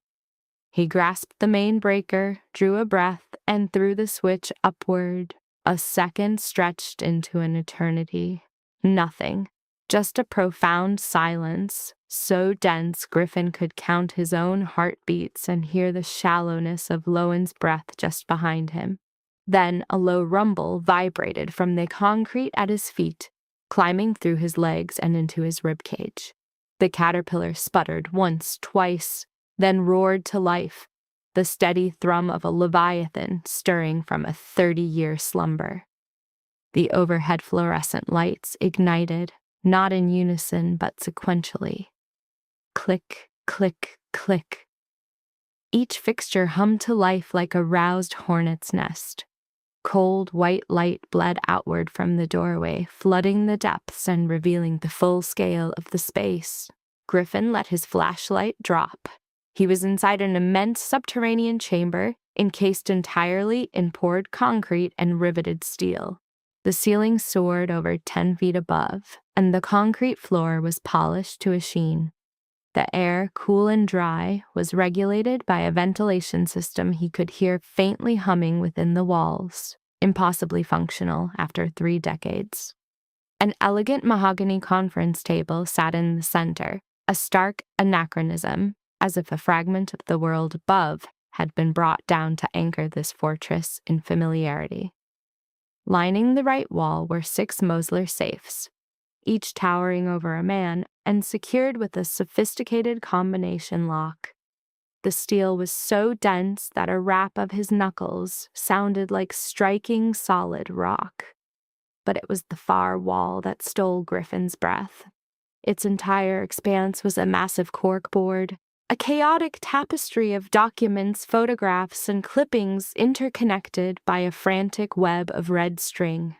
He grasped the main breaker, drew a breath, and threw the switch upward. A second stretched into an eternity. Nothing. Just a profound silence, so dense Griffin could count his own heartbeats and hear the shallowness of Lowen's breath just behind him. Then a low rumble vibrated from the concrete at his feet, climbing through his legs and into his ribcage. The caterpillar sputtered once, twice, then roared to life, the steady thrum of a leviathan stirring from a 30-year slumber. The overhead fluorescent lights ignited, not in unison but sequentially. Click, click, click. Each fixture hummed to life like a roused hornet's nest. Cold white light bled outward from the doorway, flooding the depths and revealing the full scale of the space. Griffin let his flashlight drop. He was inside an immense subterranean chamber, encased entirely in poured concrete and riveted steel. The ceiling soared over 10 feet above, and the concrete floor was polished to a sheen. The air, cool and dry, was regulated by a ventilation system he could hear faintly humming within the walls, impossibly functional after 3 decades. An elegant mahogany conference table sat in the center, a stark anachronism, as if a fragment of the world above had been brought down to anchor this fortress in familiarity. Lining the right wall were 6 Mosler safes, each towering over a man and secured with a sophisticated combination lock. The steel was so dense that a rap of his knuckles sounded like striking solid rock. But it was the far wall that stole Griffin's breath. Its entire expanse was a massive corkboard, a chaotic tapestry of documents, photographs, and clippings interconnected by a frantic web of red string.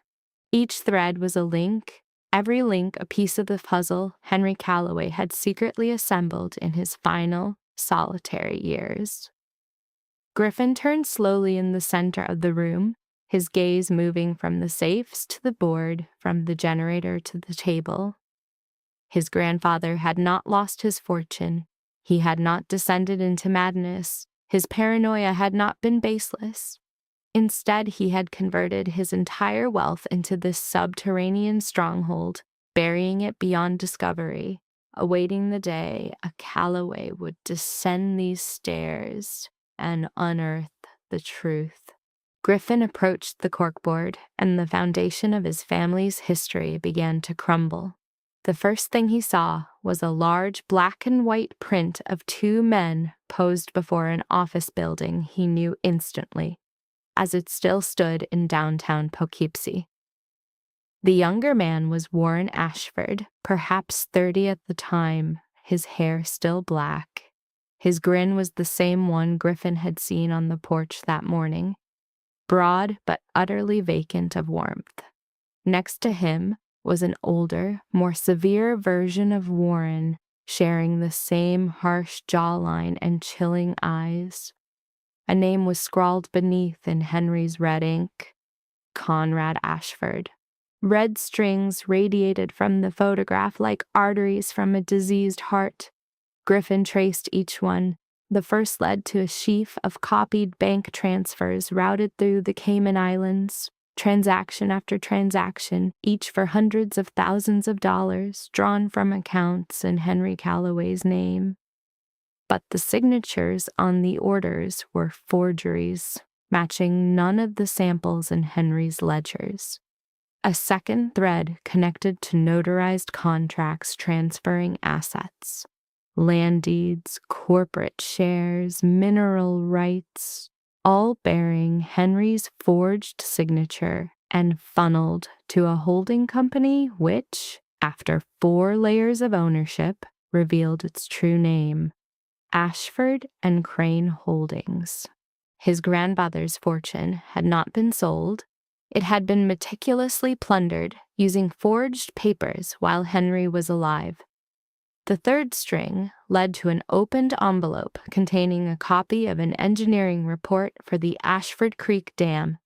Each thread was a link, every link a piece of the puzzle Henry Calloway had secretly assembled in his final, solitary years. Griffin turned slowly in the center of the room, his gaze moving from the safes to the board, from the generator to the table. His grandfather had not lost his fortune. He had not descended into madness. His paranoia had not been baseless. Instead, he had converted his entire wealth into this subterranean stronghold, burying it beyond discovery, awaiting the day a Calloway would descend these stairs and unearth the truth. Griffin approached the corkboard, and the foundation of his family's history began to crumble. The first thing he saw was a large black and white print of 2 men posed before an office building he knew instantly, as it still stood in downtown Poughkeepsie. The younger man was Warren Ashford, perhaps 30 at the time, his hair still black. His grin was the same one Griffin had seen on the porch that morning, broad but utterly vacant of warmth. Next to him was an older, more severe version of Warren, sharing the same harsh jawline and chilling eyes. A name was scrawled beneath in Henry's red ink: Conrad Ashford. Red strings radiated from the photograph like arteries from a diseased heart. Griffin traced each one. The first led to a sheaf of copied bank transfers routed through the Cayman Islands, transaction after transaction, each for hundreds of thousands of dollars, drawn from accounts in Henry Calloway's name. But the signatures on the orders were forgeries, matching none of the samples in Henry's ledgers. A second thread connected to notarized contracts transferring assets. Land deeds, corporate shares, mineral rights, all bearing Henry's forged signature and funneled to a holding company which, after 4 layers of ownership, revealed its true name: Ashford and Crane Holdings. His grandfather's fortune had not been sold. It had been meticulously plundered using forged papers while Henry was alive. The third string led to an opened envelope containing a copy of an engineering report for the Ashford Creek Dam,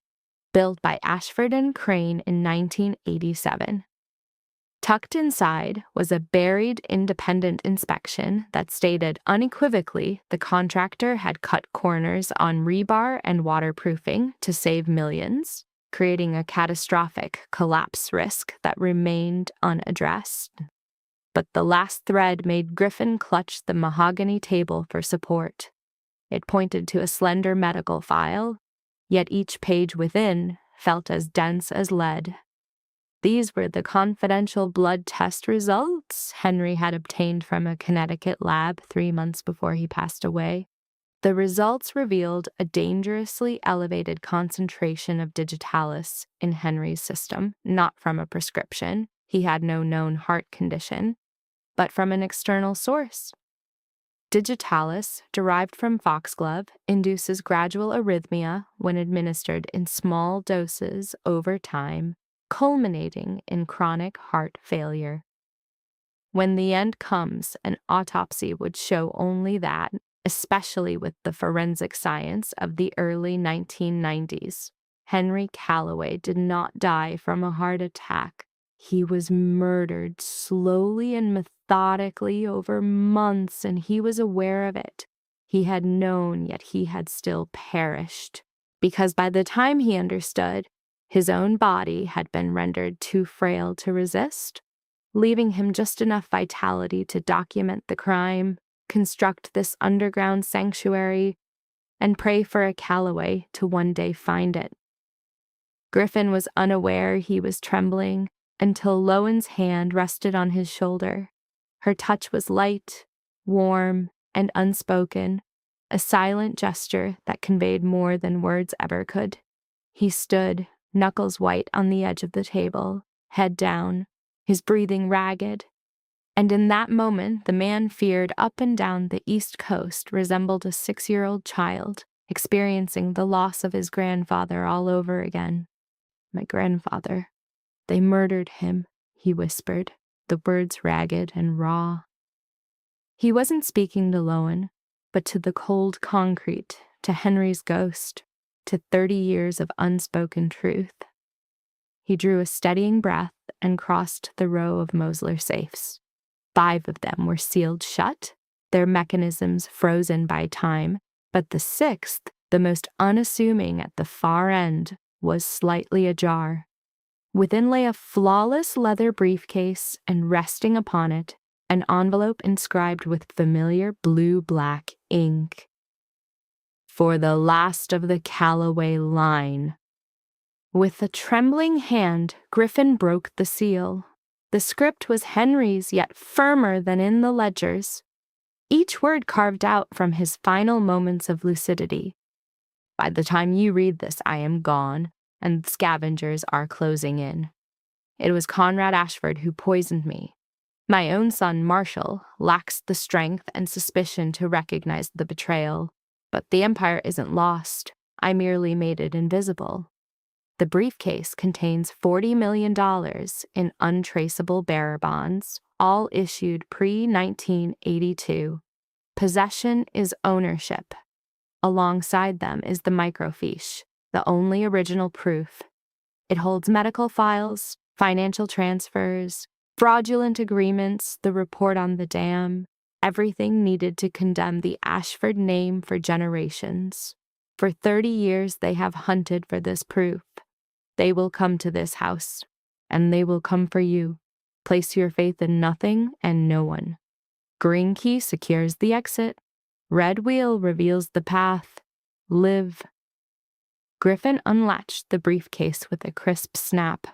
built by Ashford and Crane in 1987. Tucked inside was a buried independent inspection that stated unequivocally the contractor had cut corners on rebar and waterproofing to save millions, creating a catastrophic collapse risk that remained unaddressed. But the last thread made Griffin clutch the mahogany table for support. It pointed to a slender medical file, yet each page within felt as dense as lead. These were the confidential blood test results Henry had obtained from a Connecticut lab 3 months before he passed away. The results revealed a dangerously elevated concentration of digitalis in Henry's system, not from a prescription. He had no known heart condition, but from an external source. Digitalis, derived from foxglove, induces gradual arrhythmia when administered in small doses over time, culminating in chronic heart failure. When the end comes, an autopsy would show only that, especially with the forensic science of the early 1990s. Henry Calloway did not die from a heart attack. He was murdered slowly and methodically over months, and he was aware of it. He had known, yet he had still perished. Because by the time he understood, his own body had been rendered too frail to resist, leaving him just enough vitality to document the crime, construct this underground sanctuary, and pray for a Calloway to one day find it. Griffin was unaware he was trembling until Lowen's hand rested on his shoulder. Her touch was light, warm, and unspoken, a silent gesture that conveyed more than words ever could. He stood, knuckles white on the edge of the table, head down, his breathing ragged. And in that moment, the man feared up and down the East Coast resembled a 6-year-old child, experiencing the loss of his grandfather all over again. My grandfather. They murdered him, he whispered, the words ragged and raw. He wasn't speaking to Lowen, but to the cold concrete, to Henry's ghost, to 30 years of unspoken truth. He drew a steadying breath and crossed the row of Mosler safes. 5 of them were sealed shut, their mechanisms frozen by time, but the 6th, the most unassuming at the far end, was slightly ajar. Within lay a flawless leather briefcase, and resting upon it, an envelope inscribed with familiar blue-black ink. For the last of the Calloway line. With a trembling hand, Griffin broke the seal. The script was Henry's, yet firmer than in the ledgers, each word carved out from his final moments of lucidity. By the time you read this, I am gone, and scavengers are closing in. It was Conrad Ashford who poisoned me. My own son, Marshall, lacks the strength and suspicion to recognize the betrayal, but the Empire isn't lost. I merely made it invisible. The briefcase contains $40 million in untraceable bearer bonds, all issued pre-1982. Possession is ownership. Alongside them is the microfiche, the only original proof. It holds medical files, financial transfers, fraudulent agreements, the report on the dam, everything needed to condemn the Ashford name for generations. For 30 years they have hunted for this proof. They will come to this house, and they will come for you. Place your faith in nothing and no one. Green key secures the exit. Red wheel reveals the path. Live. Griffin unlatched the briefcase with a crisp snap.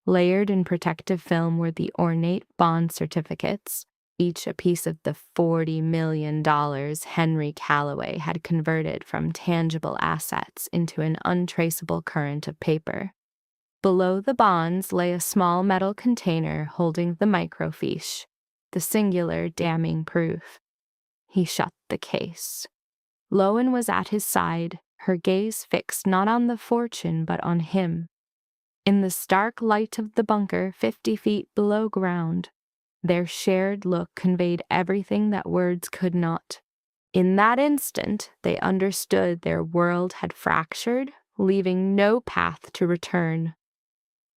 Layered in protective film were the ornate bond certificates, each a piece of the $40 million Henry Calloway had converted from tangible assets into an untraceable current of paper. Below the bonds lay a small metal container holding the microfiche, the singular damning proof. He shut the case. Lowen was at his side, her gaze fixed not on the fortune but on him. In the stark light of the bunker 50 feet below ground, their shared look conveyed everything that words could not. In that instant, they understood their world had fractured, leaving no path to return.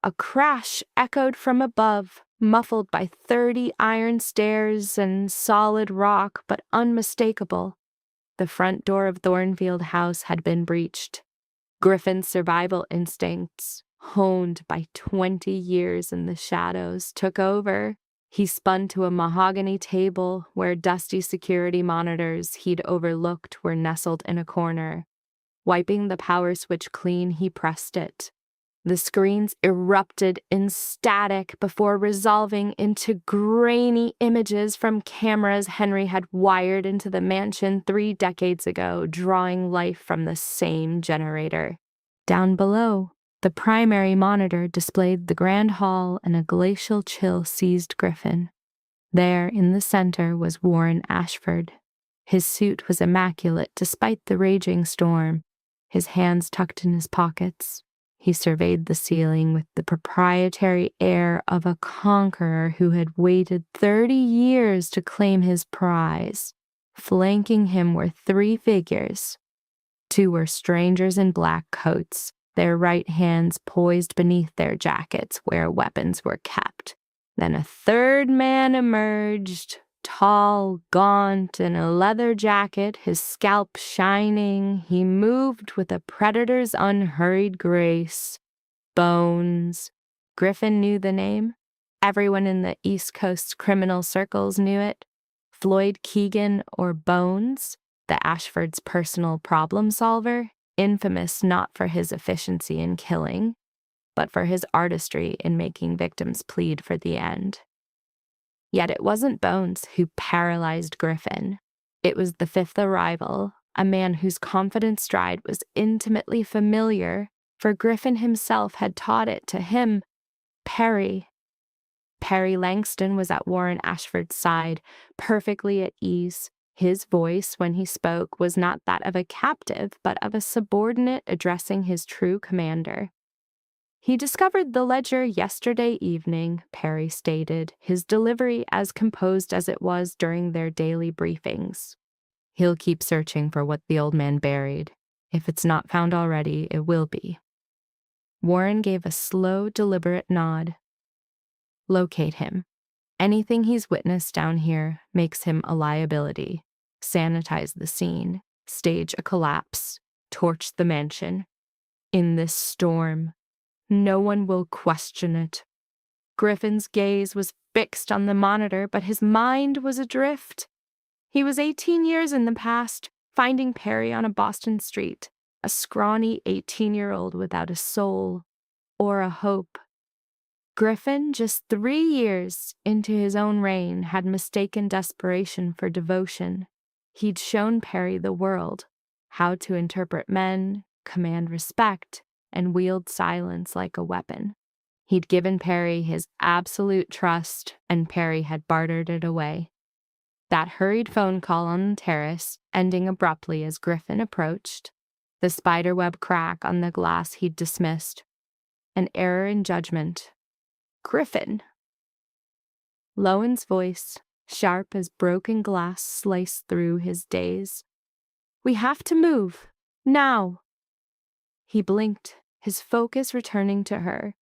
A crash echoed from above, muffled by 30 iron stairs and solid rock, but unmistakable. The front door of Thornfield House had been breached. Griffin's survival instincts, honed by 20 years in the shadows, took over. He spun to a mahogany table where dusty security monitors he'd overlooked were nestled in a corner. Wiping the power switch clean, he pressed it. The screens erupted in static before resolving into grainy images from cameras Henry had wired into the mansion 3 decades ago, drawing life from the same generator. Down below, the primary monitor displayed the grand hall, and a glacial chill seized Griffin. There, in the center, was Warren Ashford. His suit was immaculate despite the raging storm, his hands tucked in his pockets. He surveyed the ceiling with the proprietary air of a conqueror who had waited 30 years to claim his prize. Flanking him were 3 figures. 2 were strangers in black coats, their right hands poised beneath their jackets where weapons were kept. Then a 3rd man emerged, tall, gaunt, in a leather jacket, his scalp shining. He moved with a predator's unhurried grace. Bones. Griffin knew the name. Everyone in the East Coast criminal circles knew it. Floyd Keegan, or Bones, the Ashford's personal problem solver, infamous not for his efficiency in killing, but for his artistry in making victims plead for the end. Yet it wasn't Bones who paralyzed Griffin. It was the 5th arrival, a man whose confident stride was intimately familiar, for Griffin himself had taught it to him. Perry. Perry Langston was at Warren Ashford's side, perfectly at ease. His voice, when he spoke, was not that of a captive, but of a subordinate addressing his true commander. He discovered the ledger yesterday evening, Perry stated, his delivery as composed as it was during their daily briefings. He'll keep searching for what the old man buried. If it's not found already, it will be. Warren gave a slow, deliberate nod. Locate him. Anything he's witnessed down here makes him a liability. Sanitize the scene. Stage a collapse. Torch the mansion. In this storm, no one will question it. Griffin's gaze was fixed on the monitor, but his mind was adrift. He was 18 years in the past, finding Perry on a Boston street, a scrawny 18-year-old without a soul or a hope. Griffin, just 3 years into his own reign, had mistaken desperation for devotion. He'd shown Perry the world, how to interpret men, command respect, and wield silence like a weapon. He'd given Perry his absolute trust, and Perry had bartered it away. That hurried phone call on the terrace, ending abruptly as Griffin approached, the spiderweb crack on the glass he'd dismissed, an error in judgment. Griffin. Lowen's voice, sharp as broken glass, sliced through his daze. We have to move. Now. He blinked, his focus returning to her.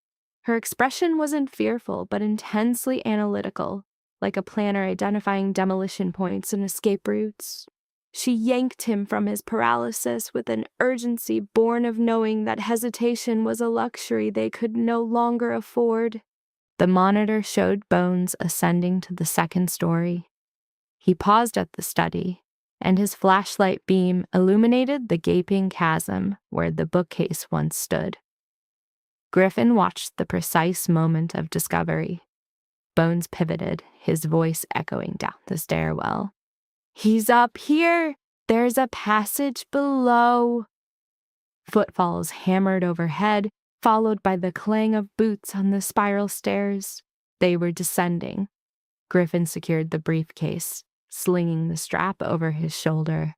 Her expression wasn't fearful, but intensely analytical, like a planner identifying demolition points and escape routes. She yanked him from his paralysis with an urgency born of knowing that hesitation was a luxury they could no longer afford. The monitor showed Bones ascending to the 2nd story. He paused at the study, and his flashlight beam illuminated the gaping chasm where the bookcase once stood. Griffin watched the precise moment of discovery. Bones pivoted, his voice echoing down the stairwell. He's up here! There's a passage below! Footfalls hammered overhead, followed by the clang of boots on the spiral stairs. They were descending. Griffin secured the briefcase, slinging the strap over his shoulder.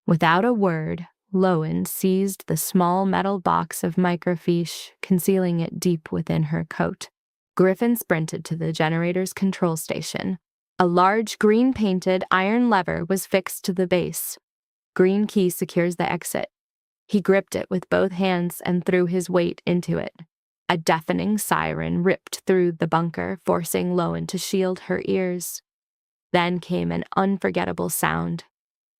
Without a word, Lowen seized the small metal box of microfiche, concealing it deep within her coat. Griffin sprinted to the generator's control station. A large green-painted iron lever was fixed to the base. Green key secures the exit. He gripped it with both hands and threw his weight into it. A deafening siren ripped through the bunker, forcing Lowen to shield her ears. Then came an unforgettable sound.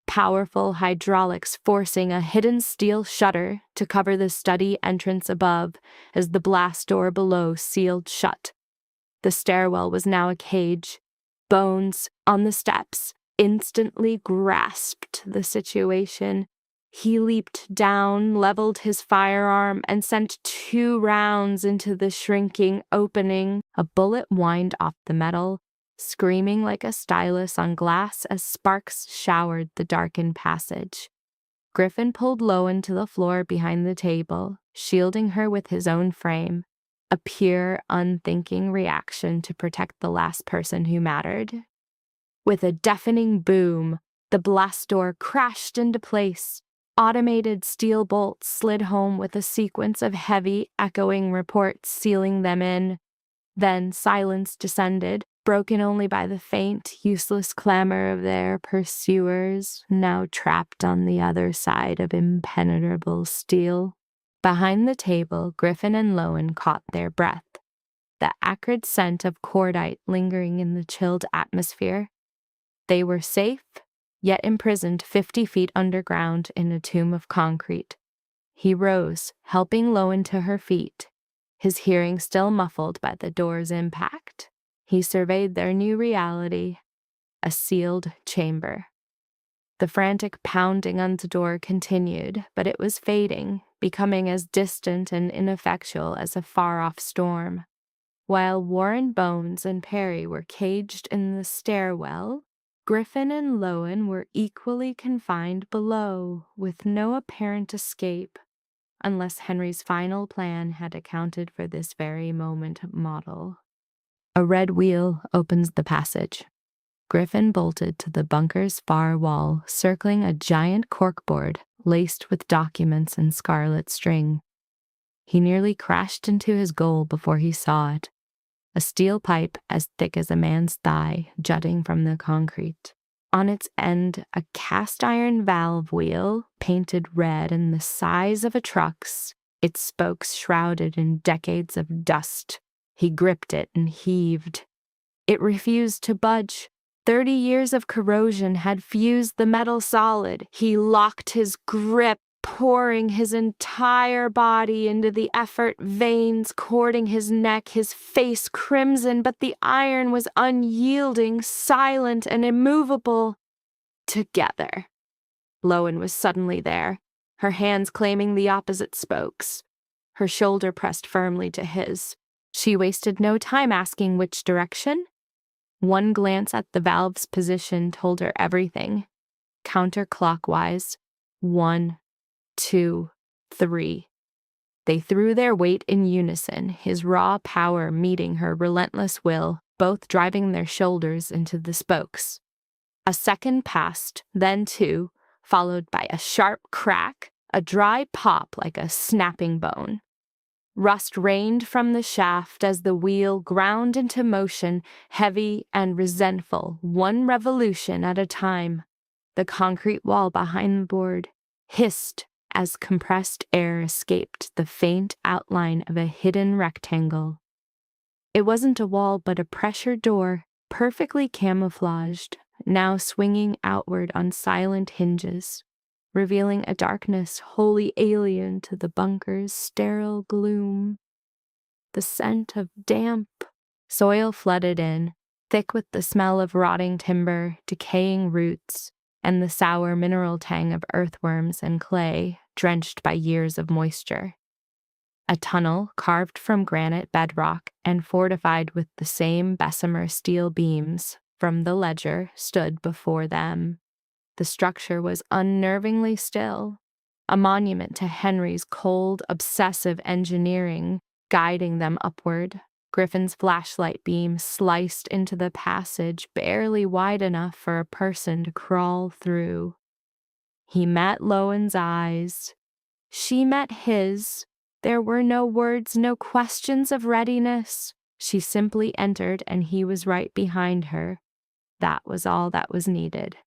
Powerful hydraulics forcing a hidden steel shutter to cover the study entrance above as the blast door below sealed shut. The stairwell was now a cage. Bones, on the steps, instantly grasped the situation. He leaped down, leveled his firearm, and sent 2 rounds into the shrinking opening. A bullet whined off the metal, screaming like a stylus on glass as sparks showered the darkened passage. Griffin pulled Lowen to the floor behind the table, shielding her with his own frame, a pure, unthinking reaction to protect the last person who mattered. With a deafening boom, The blast door crashed into place. Automated steel bolts slid home with a sequence of heavy, echoing reports sealing them in. Then silence descended, broken only by the faint, useless clamor of their pursuers, now trapped on the other side of impenetrable steel. Behind the table, Griffin and Lowen caught their breath, the acrid scent of cordite lingering in the chilled atmosphere. They were safe, yet imprisoned 50 feet underground in a tomb of concrete. He rose, helping Lowen to her feet, his hearing still muffled by the door's impact. He surveyed their new reality, a sealed chamber. The frantic pounding on the door continued, but it was fading, becoming as distant and ineffectual as a far-off storm. While Warren Bones and Perry were caged in the stairwell, Griffin and Lowen were equally confined below, with no apparent escape, unless Henry's final plan had accounted for this very moment model. A red wheel opens the passage. Griffin bolted to the bunker's far wall, circling a giant corkboard laced with documents and scarlet string. He nearly crashed into his goal before he saw it, a steel pipe as thick as a man's thigh jutting from the concrete. On its end, a cast-iron valve wheel, painted red and the size of a truck's, its spokes shrouded in decades of dust. He gripped it and heaved. It refused to budge. 30 years of corrosion had fused the metal solid. He locked his grip, pouring his entire body into the effort, veins cording his neck, his face crimson, but the iron was unyielding, silent, and immovable. Together. Lowen was suddenly there, her hands claiming the opposite spokes, her shoulder pressed firmly to his. She wasted no time asking which direction. One glance at the valve's position told her everything. Counterclockwise. 1, 2, 3. They threw their weight in unison, his raw power meeting her relentless will, both driving their shoulders into the spokes. A second passed, then 2, followed by a sharp crack, a dry pop like a snapping bone. Rust rained from the shaft as the wheel ground into motion, heavy and resentful, one revolution at a time. The concrete wall behind the board hissed as compressed air escaped the faint outline of a hidden rectangle. It wasn't a wall but a pressure door, perfectly camouflaged, now swinging outward on silent hinges, revealing a darkness wholly alien to the bunker's sterile gloom. The scent of damp soil flooded in, thick with the smell of rotting timber, decaying roots, and the sour mineral tang of earthworms and clay, drenched by years of moisture. A tunnel carved from granite bedrock and fortified with the same Bessemer steel beams from the ledger stood before them. The structure was unnervingly still, a monument to Henry's cold, obsessive engineering, guiding them upward. Griffin's flashlight beam sliced into the passage barely wide enough for a person to crawl through. He met Lowen's eyes. She met his. There were no words, no questions of readiness. She simply entered, and he was right behind her. That was all that was needed.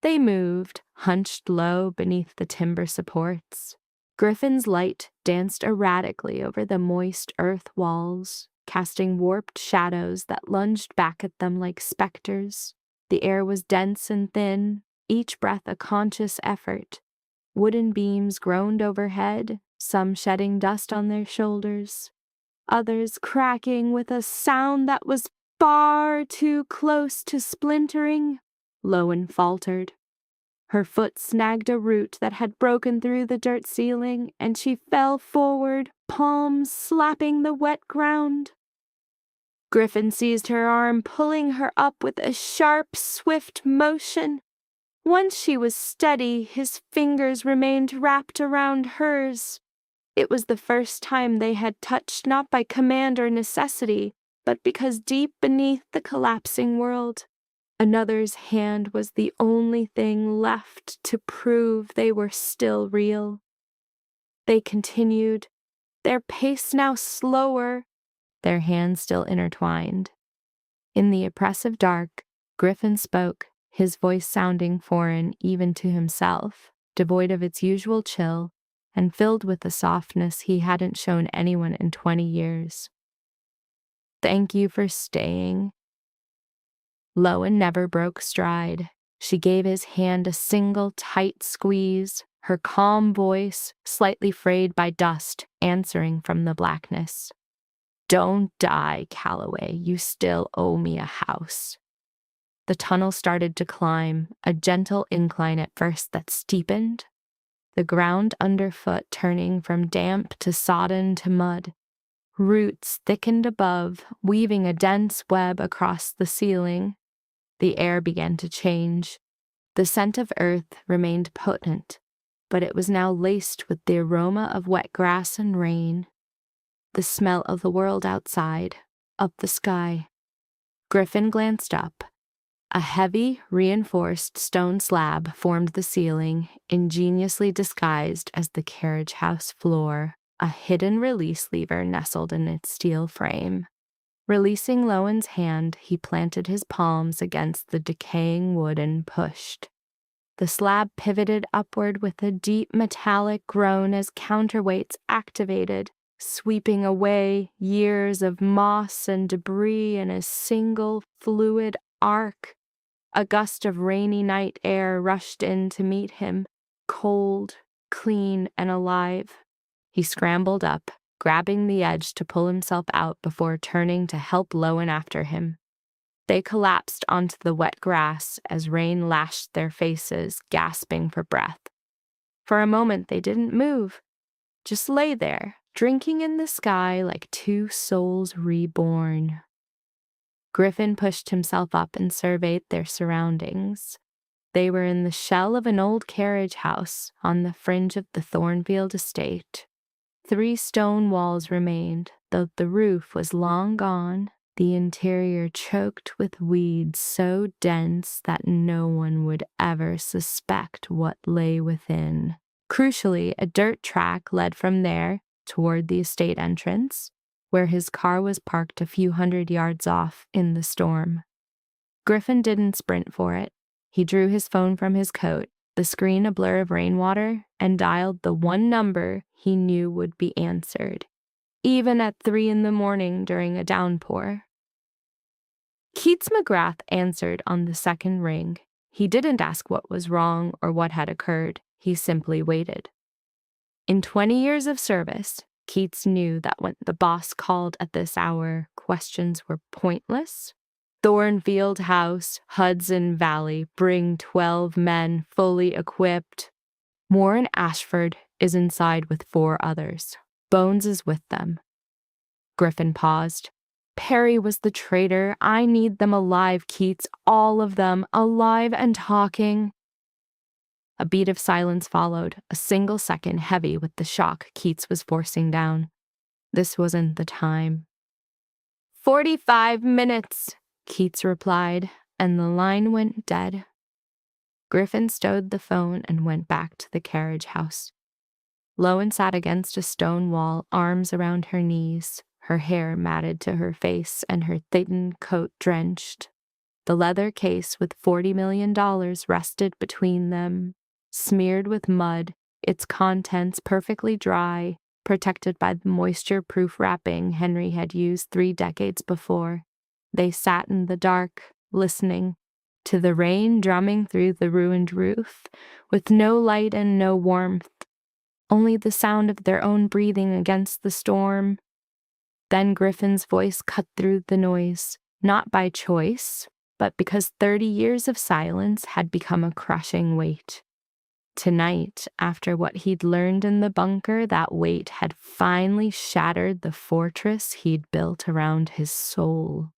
They moved, hunched low beneath the timber supports. Griffin's light danced erratically over the moist earth walls, casting warped shadows that lunged back at them like specters. The air was dense and thin, each breath a conscious effort. Wooden beams groaned overhead, some shedding dust on their shoulders, others cracking with a sound that was far too close to splintering. Lowen faltered. Her foot snagged a root that had broken through the dirt ceiling, and she fell forward, palms slapping the wet ground. Griffin seized her arm, pulling her up with a sharp, swift motion. Once she was steady, his fingers remained wrapped around hers. It was the first time they had touched not by command or necessity, but because deep beneath the collapsing world, Another's hand was the only thing left to prove they were still real. They continued, their pace now slower, their hands still intertwined. In the oppressive dark, Griffin spoke, his voice sounding foreign even to himself, devoid of its usual chill, and filled with a softness he hadn't shown anyone in 20 years. Thank you for staying. Lowen never broke stride. She gave his hand a single tight squeeze, her calm voice, slightly frayed by dust, answering from the blackness. Don't die, Calloway. You still owe me a house. The tunnel started to climb, a gentle incline at first that steepened, the ground underfoot turning from damp to sodden to mud. Roots thickened above, weaving a dense web across the ceiling. The air began to change. The scent of earth remained potent, but it was now laced with the aroma of wet grass and rain, the smell of the world outside, of the sky. Griffin glanced up. A heavy, reinforced stone slab formed the ceiling, ingeniously disguised as the carriage house floor. A hidden release lever nestled in its steel frame. Releasing Lowen's hand, he planted his palms against the decaying wood and pushed. The slab pivoted upward with a deep metallic groan as counterweights activated, sweeping away years of moss and debris in a single fluid arc. A gust of rainy night air rushed in to meet him, cold, clean, and alive. He scrambled up, grabbing the edge to pull himself out before turning to help Lowen after him. They collapsed onto the wet grass as rain lashed their faces, gasping for breath. For a moment they didn't move, just lay there, drinking in the sky like two souls reborn. Griffin pushed himself up and surveyed their surroundings. They were in the shell of an old carriage house on the fringe of the Thornfield estate. 3 stone walls remained, though the roof was long gone, the interior choked with weeds so dense that no one would ever suspect what lay within. Crucially, a dirt track led from there toward the estate entrance, where his car was parked a few hundred yards off in the storm. Griffin didn't sprint for it. He drew his phone from his coat, the screen a blur of rainwater, and dialed the one number he knew would be answered, even at 3 a.m. during a downpour. Keats McGrath answered on the second ring. He didn't ask what was wrong or what had occurred. He simply waited. In 20 years of service, Keats knew that when the boss called at this hour, questions were pointless. Thornfield House, Hudson Valley, bring 12 men fully equipped. Warren Ashford is inside with 4 others. Bones is with them. Griffin paused. Perry was the traitor. I need them alive, Keats. All of them, alive and talking. A beat of silence followed, a single second heavy with the shock Keats was forcing down. This wasn't the time. 45 minutes, Keats replied, and the line went dead. Griffin stowed the phone and went back to the carriage house. Lowen sat against a stone wall, arms around her knees, her hair matted to her face and her thin coat drenched. The leather case with $40 million rested between them, smeared with mud, its contents perfectly dry, protected by the moisture-proof wrapping Henry had used 3 decades before. They sat in the dark, listening to the rain drumming through the ruined roof, with no light and no warmth, only the sound of their own breathing against the storm. Then Griffin's voice cut through the noise, not by choice, but because 30 years of silence had become a crushing weight. Tonight, after what he'd learned in the bunker, that weight had finally shattered the fortress he'd built around his soul.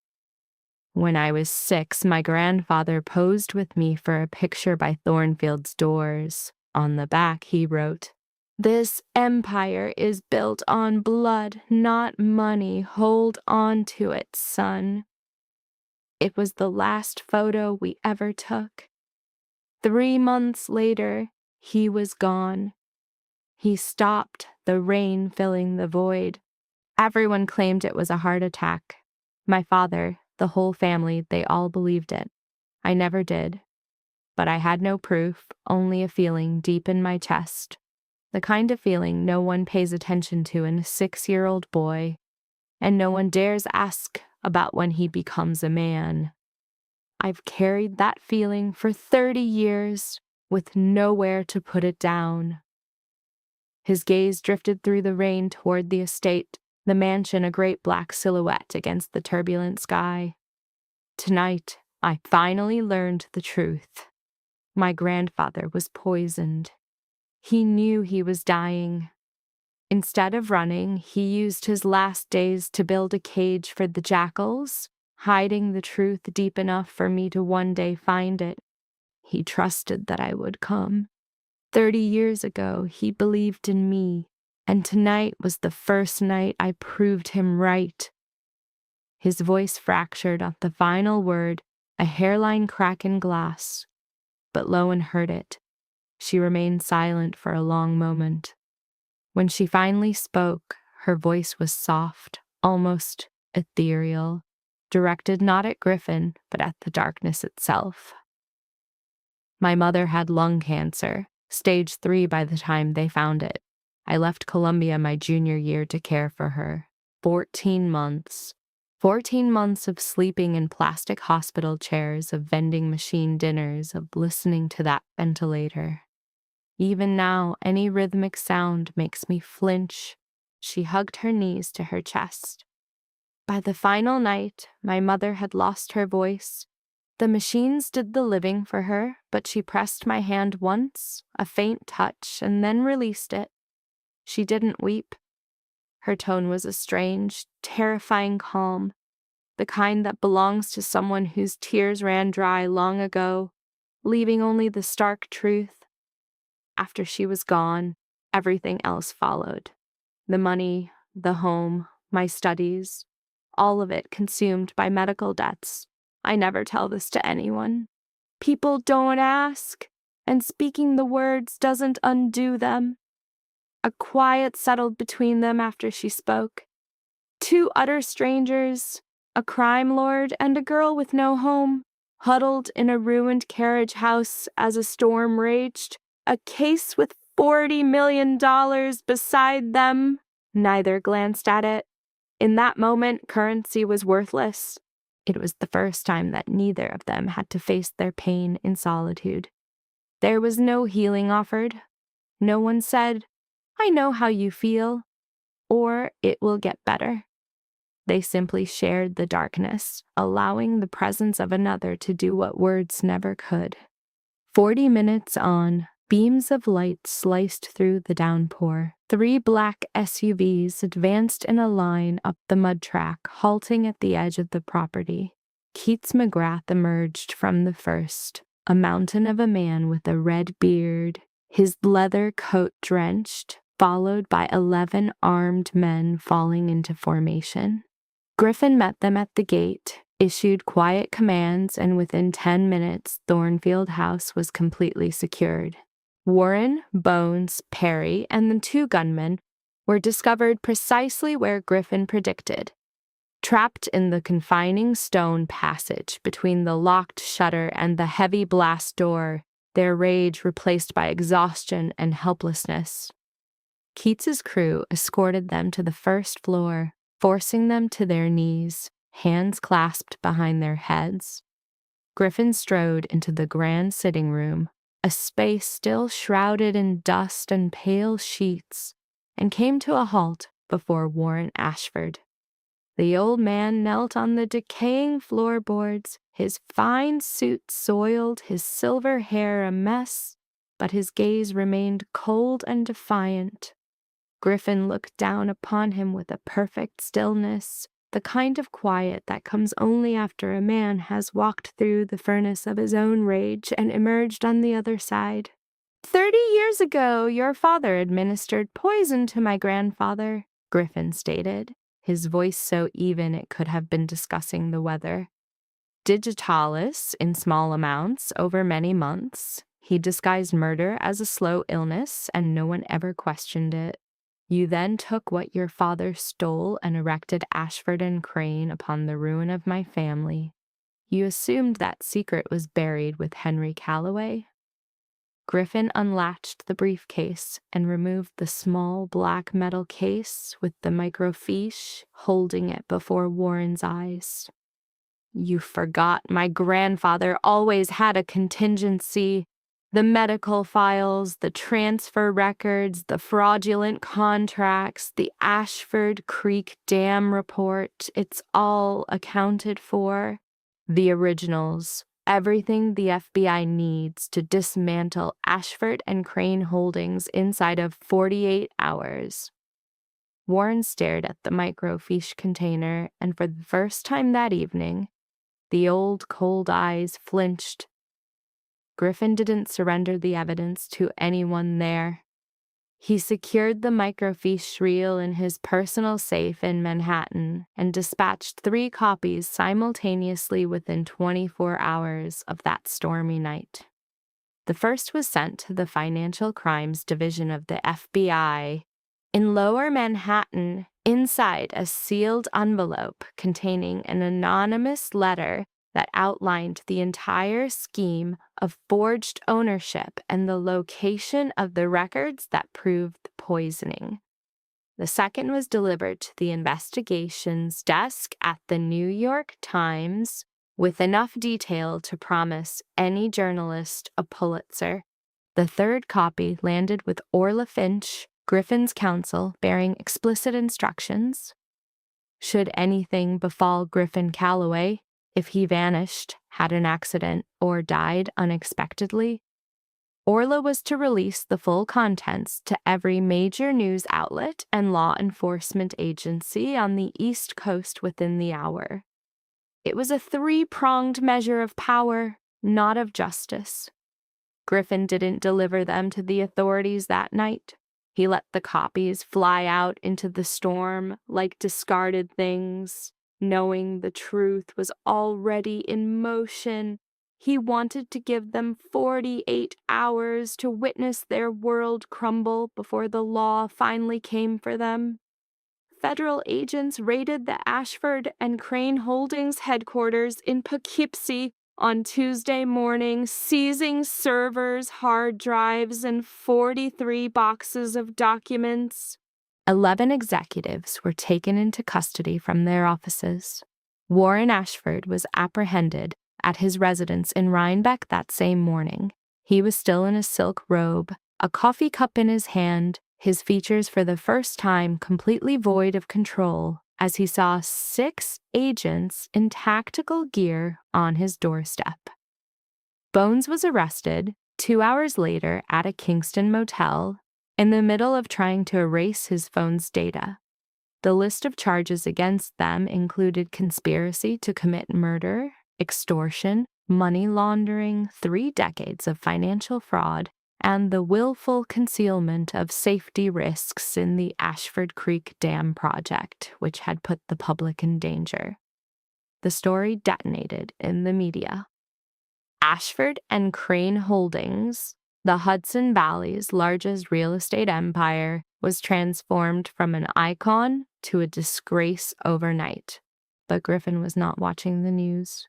When I was 6, my grandfather posed with me for a picture by Thornfield's doors. On the back, he wrote, "This empire is built on blood, not money. Hold on to it, son." It was the last photo we ever took. 3 months later, he was gone. He stopped, the rain filling the void. Everyone claimed it was a heart attack. My father, the whole family, they all believed it. I never did. But I had no proof, only a feeling deep in my chest. The kind of feeling no one pays attention to in a 6-year-old boy, and no one dares ask about when he becomes a man. I've carried that feeling for 30 years with nowhere to put it down. His gaze drifted through the rain toward the estate, the mansion a great black silhouette against the turbulent sky. Tonight, I finally learned the truth. My grandfather was poisoned. He knew he was dying. Instead of running, he used his last days to build a cage for the jackals, hiding the truth deep enough for me to one day find it. He trusted that I would come. 30 years ago, he believed in me, and tonight was the first night I proved him right. His voice fractured at the final word, a hairline crack in glass. But Lowen heard it. She remained silent for a long moment. When she finally spoke, her voice was soft, almost ethereal, directed not at Griffin, but at the darkness itself. My mother had lung cancer, stage 3 by the time they found it. I left Columbia my junior year to care for her. 14 months. 14 months of sleeping in plastic hospital chairs, of vending machine dinners, of listening to that ventilator. Even now, any rhythmic sound makes me flinch. She hugged her knees to her chest. By the final night, my mother had lost her voice. The machines did the living for her, but she pressed my hand once, a faint touch, and then released it. She didn't weep. Her tone was a strange, terrifying calm, the kind that belongs to someone whose tears ran dry long ago, leaving only the stark truth. After she was gone, everything else followed. The money, the home, my studies, all of it consumed by medical debts. I never tell this to anyone. People don't ask, and speaking the words doesn't undo them. A quiet settled between them after she spoke. 2 utter strangers, a crime lord and a girl with no home, huddled in a ruined carriage house as a storm raged, a case with $40 million beside them. Neither glanced at it. In that moment, currency was worthless. It was the first time that neither of them had to face their pain in solitude. There was no healing offered. No one said, "I know how you feel," or "it will get better." They simply shared the darkness, allowing the presence of another to do what words never could. 40 minutes on, beams of light sliced through the downpour. 3 black SUVs advanced in a line up the mud track, halting at the edge of the property. Keats McGrath emerged from the first, a mountain of a man with a red beard, his leather coat drenched, followed by 11 armed men falling into formation. Griffin met them at the gate, issued quiet commands, and within 10 minutes, Thornfield House was completely secured. Warren, Bones, Perry, and the 2 gunmen were discovered precisely where Griffin predicted, trapped in the confining stone passage between the locked shutter and the heavy blast door, their rage replaced by exhaustion and helplessness. Keats's crew escorted them to the first floor, forcing them to their knees, hands clasped behind their heads. Griffin strode into the grand sitting room, a space still shrouded in dust and pale sheets, and came to a halt before Warren Ashford. The old man knelt on the decaying floorboards, his fine suit soiled, his silver hair a mess, but his gaze remained cold and defiant. Griffin looked down upon him with a perfect stillness, the kind of quiet that comes only after a man has walked through the furnace of his own rage and emerged on the other side. 30 years ago, your father administered poison to my grandfather, Griffin stated, his voice so even it could have been discussing the weather. digitalis in small amounts over many months. He disguised murder as a slow illness, and no one ever questioned it. You then took what your father stole and erected Ashford and Crane upon the ruin of my family. You assumed that secret was buried with Henry Calloway. Griffin unlatched the briefcase and removed the small black metal case with the microfiche, holding it before Warren's eyes. You forgot my grandfather always had a contingency. The medical files, the transfer records, the fraudulent contracts, the Ashford Creek Dam report, it's all accounted for. The originals, everything the FBI needs to dismantle Ashford and Crane Holdings inside of 48 hours. Warren stared at the microfiche container, and for the first time that evening, the old cold eyes flinched. Griffin didn't surrender the evidence to anyone there. He secured the microfiche reel in his personal safe in Manhattan and dispatched 3 copies simultaneously within 24 hours of that stormy night. The first was sent to the Financial Crimes Division of the FBI in Lower Manhattan, inside a sealed envelope containing an anonymous letter that outlined the entire scheme of forged ownership and the location of the records that proved the poisoning. The second was delivered to the investigations desk at the New York Times with enough detail to promise any journalist a Pulitzer. The third copy landed with Orla Finch, Griffin's counsel, bearing explicit instructions. Should anything befall Griffin Calloway, if he vanished, had an accident, or died unexpectedly, Orla was to release the full contents to every major news outlet and law enforcement agency on the East Coast within the hour. It was a 3-pronged measure of power, not of justice. Griffin didn't deliver them to the authorities that night. He let the copies fly out into the storm like discarded things. Knowing the truth was already in motion, he wanted to give them 48 hours to witness their world crumble before the law finally came for them. Federal agents raided the Ashford and Crane Holdings headquarters in Poughkeepsie on Tuesday morning, seizing servers, hard drives, and 43 boxes of documents. 11 executives were taken into custody from their offices. Warren Ashford was apprehended at his residence in Rhinebeck that same morning. He was still in a silk robe, a coffee cup in his hand, his features for the first time completely void of control, as he saw 6 agents in tactical gear on his doorstep. Bones was arrested 2 hours later at a Kingston motel, in the middle of trying to erase his phone's data. The list of charges against them included conspiracy to commit murder, extortion, money laundering, 3 decades of financial fraud, and the willful concealment of safety risks in the Ashford Creek Dam project, which had put the public in danger. The story detonated in the media. Ashford and Crane Holdings, the Hudson Valley's largest real estate empire, was transformed from an icon to a disgrace overnight. But Griffin was not watching the news.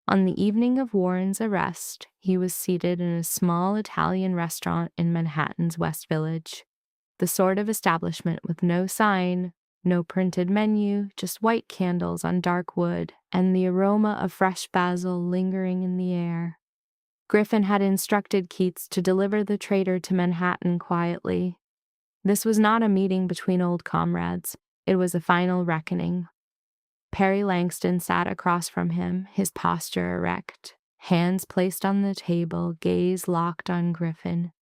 On the evening of Warren's arrest, he was seated in a small Italian restaurant in Manhattan's West Village. The sort of establishment with no sign, no printed menu, just white candles on dark wood, and the aroma of fresh basil lingering in the air. Griffin had instructed Keats to deliver the traitor to Manhattan quietly. This was not a meeting between old comrades. It was a final reckoning. Perry Langston sat across from him, his posture erect, hands placed on the table, gaze locked on Griffin.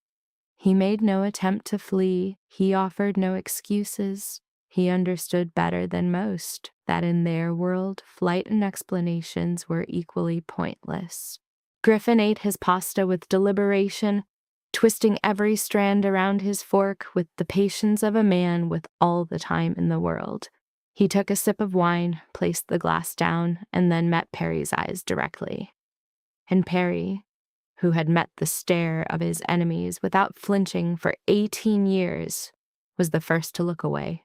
He made no attempt to flee. He offered no excuses. He understood better than most that in their world, flight and explanations were equally pointless. Griffin ate his pasta with deliberation, twisting every strand around his fork with the patience of a man with all the time in the world. He took a sip of wine, placed the glass down, and then met Perry's eyes directly. And Perry, who had met the stare of his enemies without flinching for 18 years, was the first to look away.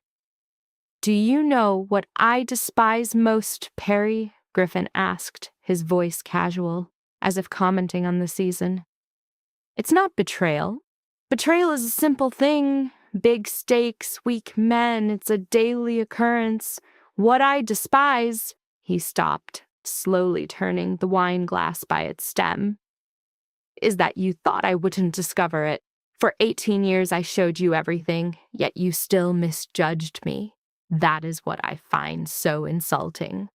"Do you know what I despise most, Perry?" Griffin asked, his voice casual, as if commenting on the season. "It's not betrayal. Betrayal is a simple thing. Big stakes, weak men, it's a daily occurrence. What I despise—" He stopped, slowly turning the wine glass by its stem. "Is that you thought I wouldn't discover it. For 18 years I showed you everything, yet you still misjudged me. That is what I find so insulting."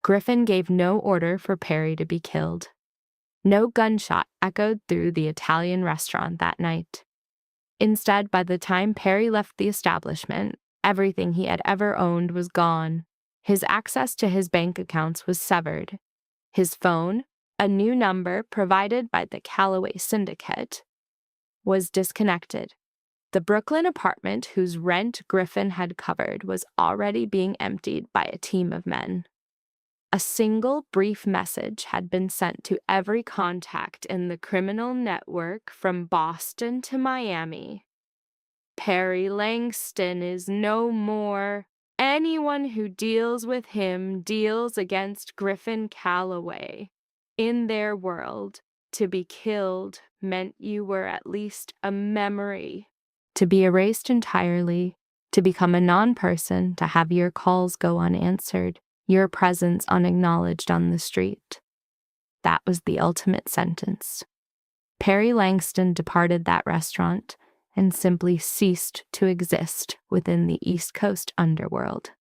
Griffin gave no order for Perry to be killed. No gunshot echoed through the Italian restaurant that night. Instead, by the time Perry left the establishment, everything he had ever owned was gone. His access to his bank accounts was severed. His phone, a new number provided by the Callaway Syndicate, was disconnected. The Brooklyn apartment whose rent Griffin had covered was already being emptied by a team of men. A single brief message had been sent to every contact in the criminal network from Boston to Miami. "Perry Langston is no more. Anyone who deals with him deals against Griffin Callaway. In their world, to be killed meant you were at least a memory. To be erased entirely, to become a non-person, to have your calls go unanswered, your presence unacknowledged on the street." That was the ultimate sentence. Perry Langston departed that restaurant and simply ceased to exist within the East Coast underworld.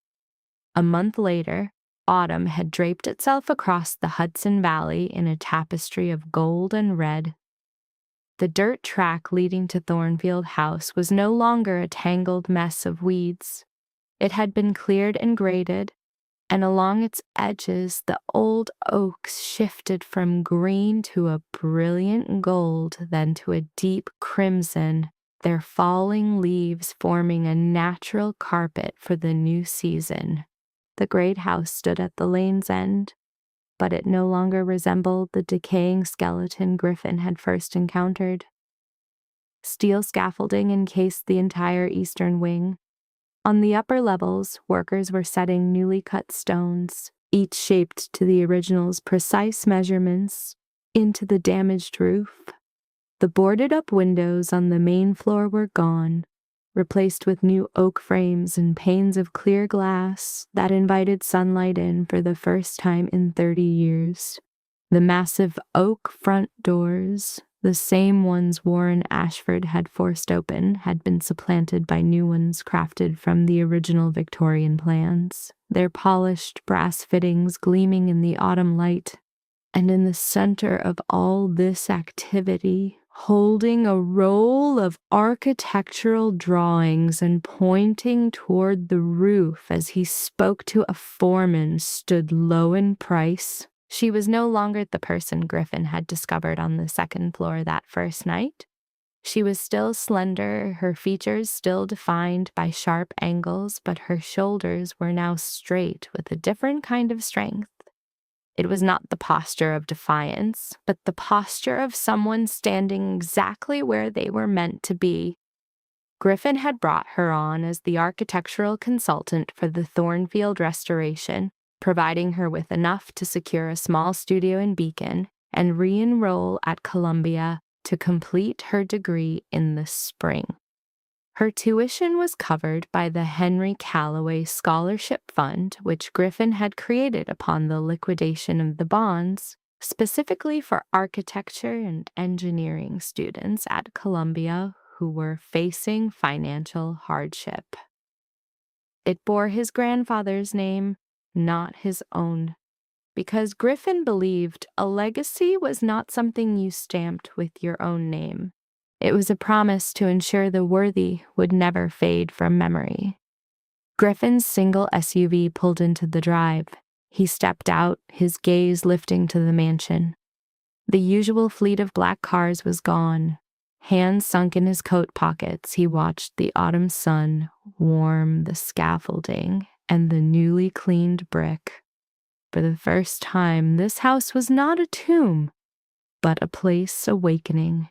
A month later, autumn had draped itself across the Hudson Valley in a tapestry of gold and red. The dirt track leading to Thornfield House was no longer a tangled mess of weeds. It had been cleared and graded, and along its edges the old oaks shifted from green to a brilliant gold, then to a deep crimson, their falling leaves forming a natural carpet for the new season. The great house stood at the lane's end, but it no longer resembled the decaying skeleton Griffin had first encountered. Steel scaffolding encased the entire eastern wing. On the upper levels, workers were setting newly cut stones, each shaped to the original's precise measurements, into the damaged roof. The boarded-up windows on the main floor were gone, replaced with new oak frames and panes of clear glass that invited sunlight in for the first time in 30 years. The massive oak front doors, the same ones Warren Ashford had forced open, had been supplanted by new ones crafted from the original Victorian plans, their polished brass fittings gleaming in the autumn light. And in the center of all this activity, holding a roll of architectural drawings and pointing toward the roof as he spoke to a foreman, stood Lowen Price. She was no longer the person Griffin had discovered on the second floor that first night. She was still slender, her features still defined by sharp angles, but her shoulders were now straight with a different kind of strength. It was not the posture of defiance, but the posture of someone standing exactly where they were meant to be. Griffin had brought her on as the architectural consultant for the Thornfield restoration, providing her with enough to secure a small studio in Beacon and re-enroll at Columbia to complete her degree in the spring. Her tuition was covered by the Henry Callaway Scholarship Fund, which Griffin had created upon the liquidation of the bonds, specifically for architecture and engineering students at Columbia who were facing financial hardship. It bore his grandfather's name, not his own, because Griffin believed a legacy was not something you stamped with your own name. It was a promise to ensure the worthy would never fade from memory. Griffin's single SUV pulled into the drive. He stepped out, his gaze lifting to the mansion. The usual fleet of black cars was gone. Hands sunk in his coat pockets, he watched the autumn sun warm the scaffolding and the newly cleaned brick. For the first time, this house was not a tomb, but a place awakening.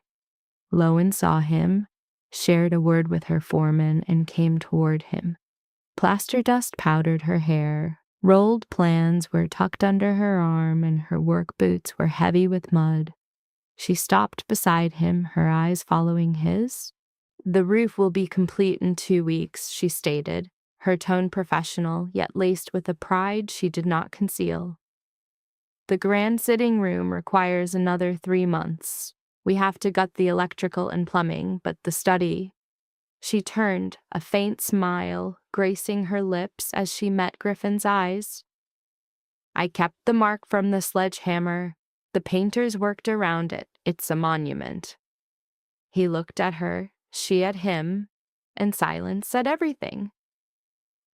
Lowen saw him, shared a word with her foreman, and came toward him. Plaster dust powdered her hair. Rolled plans were tucked under her arm, and her work boots were heavy with mud. She stopped beside him, her eyes following his. "The roof will be complete in 2 weeks," she stated, her tone professional, yet laced with a pride she did not conceal. "The grand sitting room requires another 3 months. We have to gut the electrical and plumbing, but the study—" She turned, a faint smile gracing her lips as she met Griffin's eyes. "I kept the mark from the sledgehammer. The painters worked around it. It's a monument." He looked at her, she at him, and silence said everything.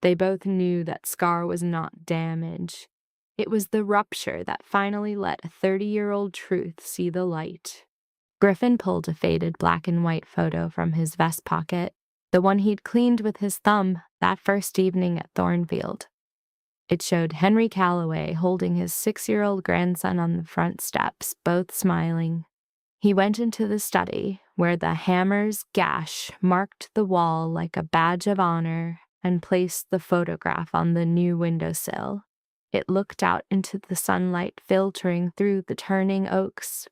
They both knew that scar was not damage. It was the rupture that finally let a 30-year-old truth see the light. Griffin pulled a faded black and white photo from his vest pocket, the one he'd cleaned with his thumb that first evening at Thornfield. It showed Henry Calloway holding his 6-year-old grandson on the front steps, both smiling. He went into the study, where the hammer's gash marked the wall like a badge of honor, and placed the photograph on the new windowsill. It looked out into the sunlight filtering through the turning oaks.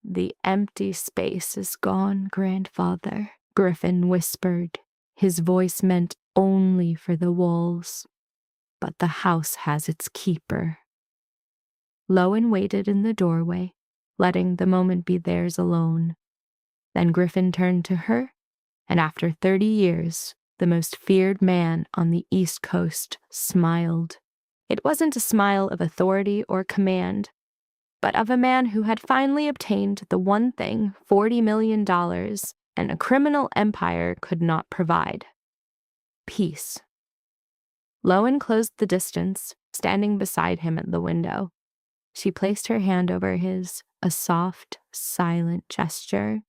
"The empty space is gone, grandfather," Griffin whispered, his voice meant only for the walls. "But the house has its keeper." Lowen waited in the doorway, letting the moment be theirs alone. Then Griffin turned to her, and after 30 years, the most feared man on the East Coast smiled. It wasn't a smile of authority or command, but of a man who had finally obtained the one thing $40 million and a criminal empire could not provide: peace. Lowen closed the distance, standing beside him at the window. She placed her hand over his, a soft, silent gesture.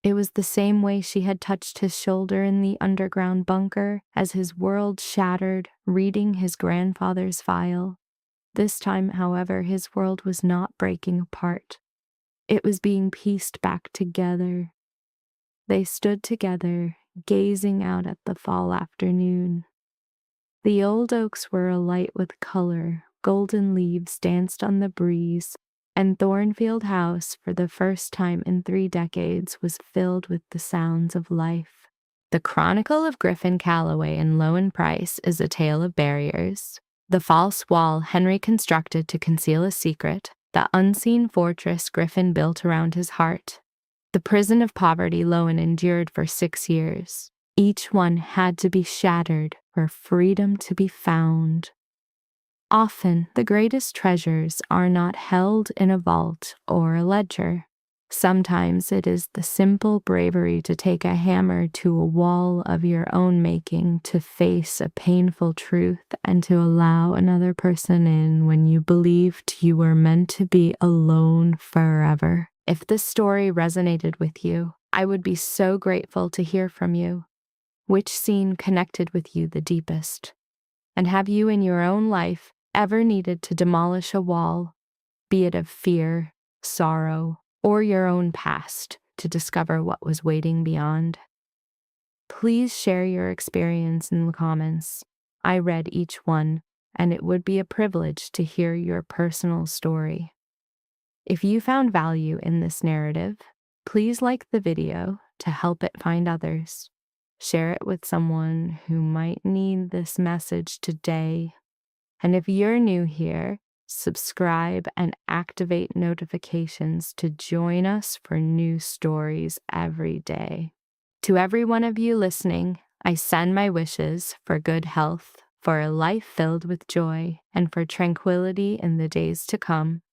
It was the same way she had touched his shoulder in the underground bunker as his world shattered, reading his grandfather's file. This time, however, his world was not breaking apart. It was being pieced back together. They stood together, gazing out at the fall afternoon. The old oaks were alight with color, golden leaves danced on the breeze, and Thornfield House, for the first time in 3 decades, was filled with the sounds of life. The Chronicle of Griffin Calloway and Lowen Price is a tale of barriers. The false wall Henry constructed to conceal a secret, the unseen fortress Griffin built around his heart. The prison of poverty Lowen endured for 6 years. Each one had to be shattered for freedom to be found. Often, the greatest treasures are not held in a vault or a ledger. Sometimes it is the simple bravery to take a hammer to a wall of your own making, to face a painful truth, and to allow another person in when you believed you were meant to be alone forever. If this story resonated with you, I would be so grateful to hear from you. Which scene connected with you the deepest? And have you in your own life ever needed to demolish a wall, be it of fear, sorrow, or your own past, to discover what was waiting beyond? Please share your experience in the comments. I read each one, and it would be a privilege to hear your personal story. If you found value in this narrative, please like the video to help it find others. Share it with someone who might need this message today. And if you're new here, subscribe and activate notifications to join us for new stories every day. To every one of you listening, I send my wishes for good health, for a life filled with joy, and for tranquility in the days to come.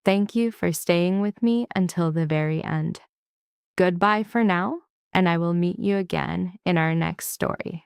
Thank you for staying with me until the very end. Goodbye for now, and I will meet you again in our next story.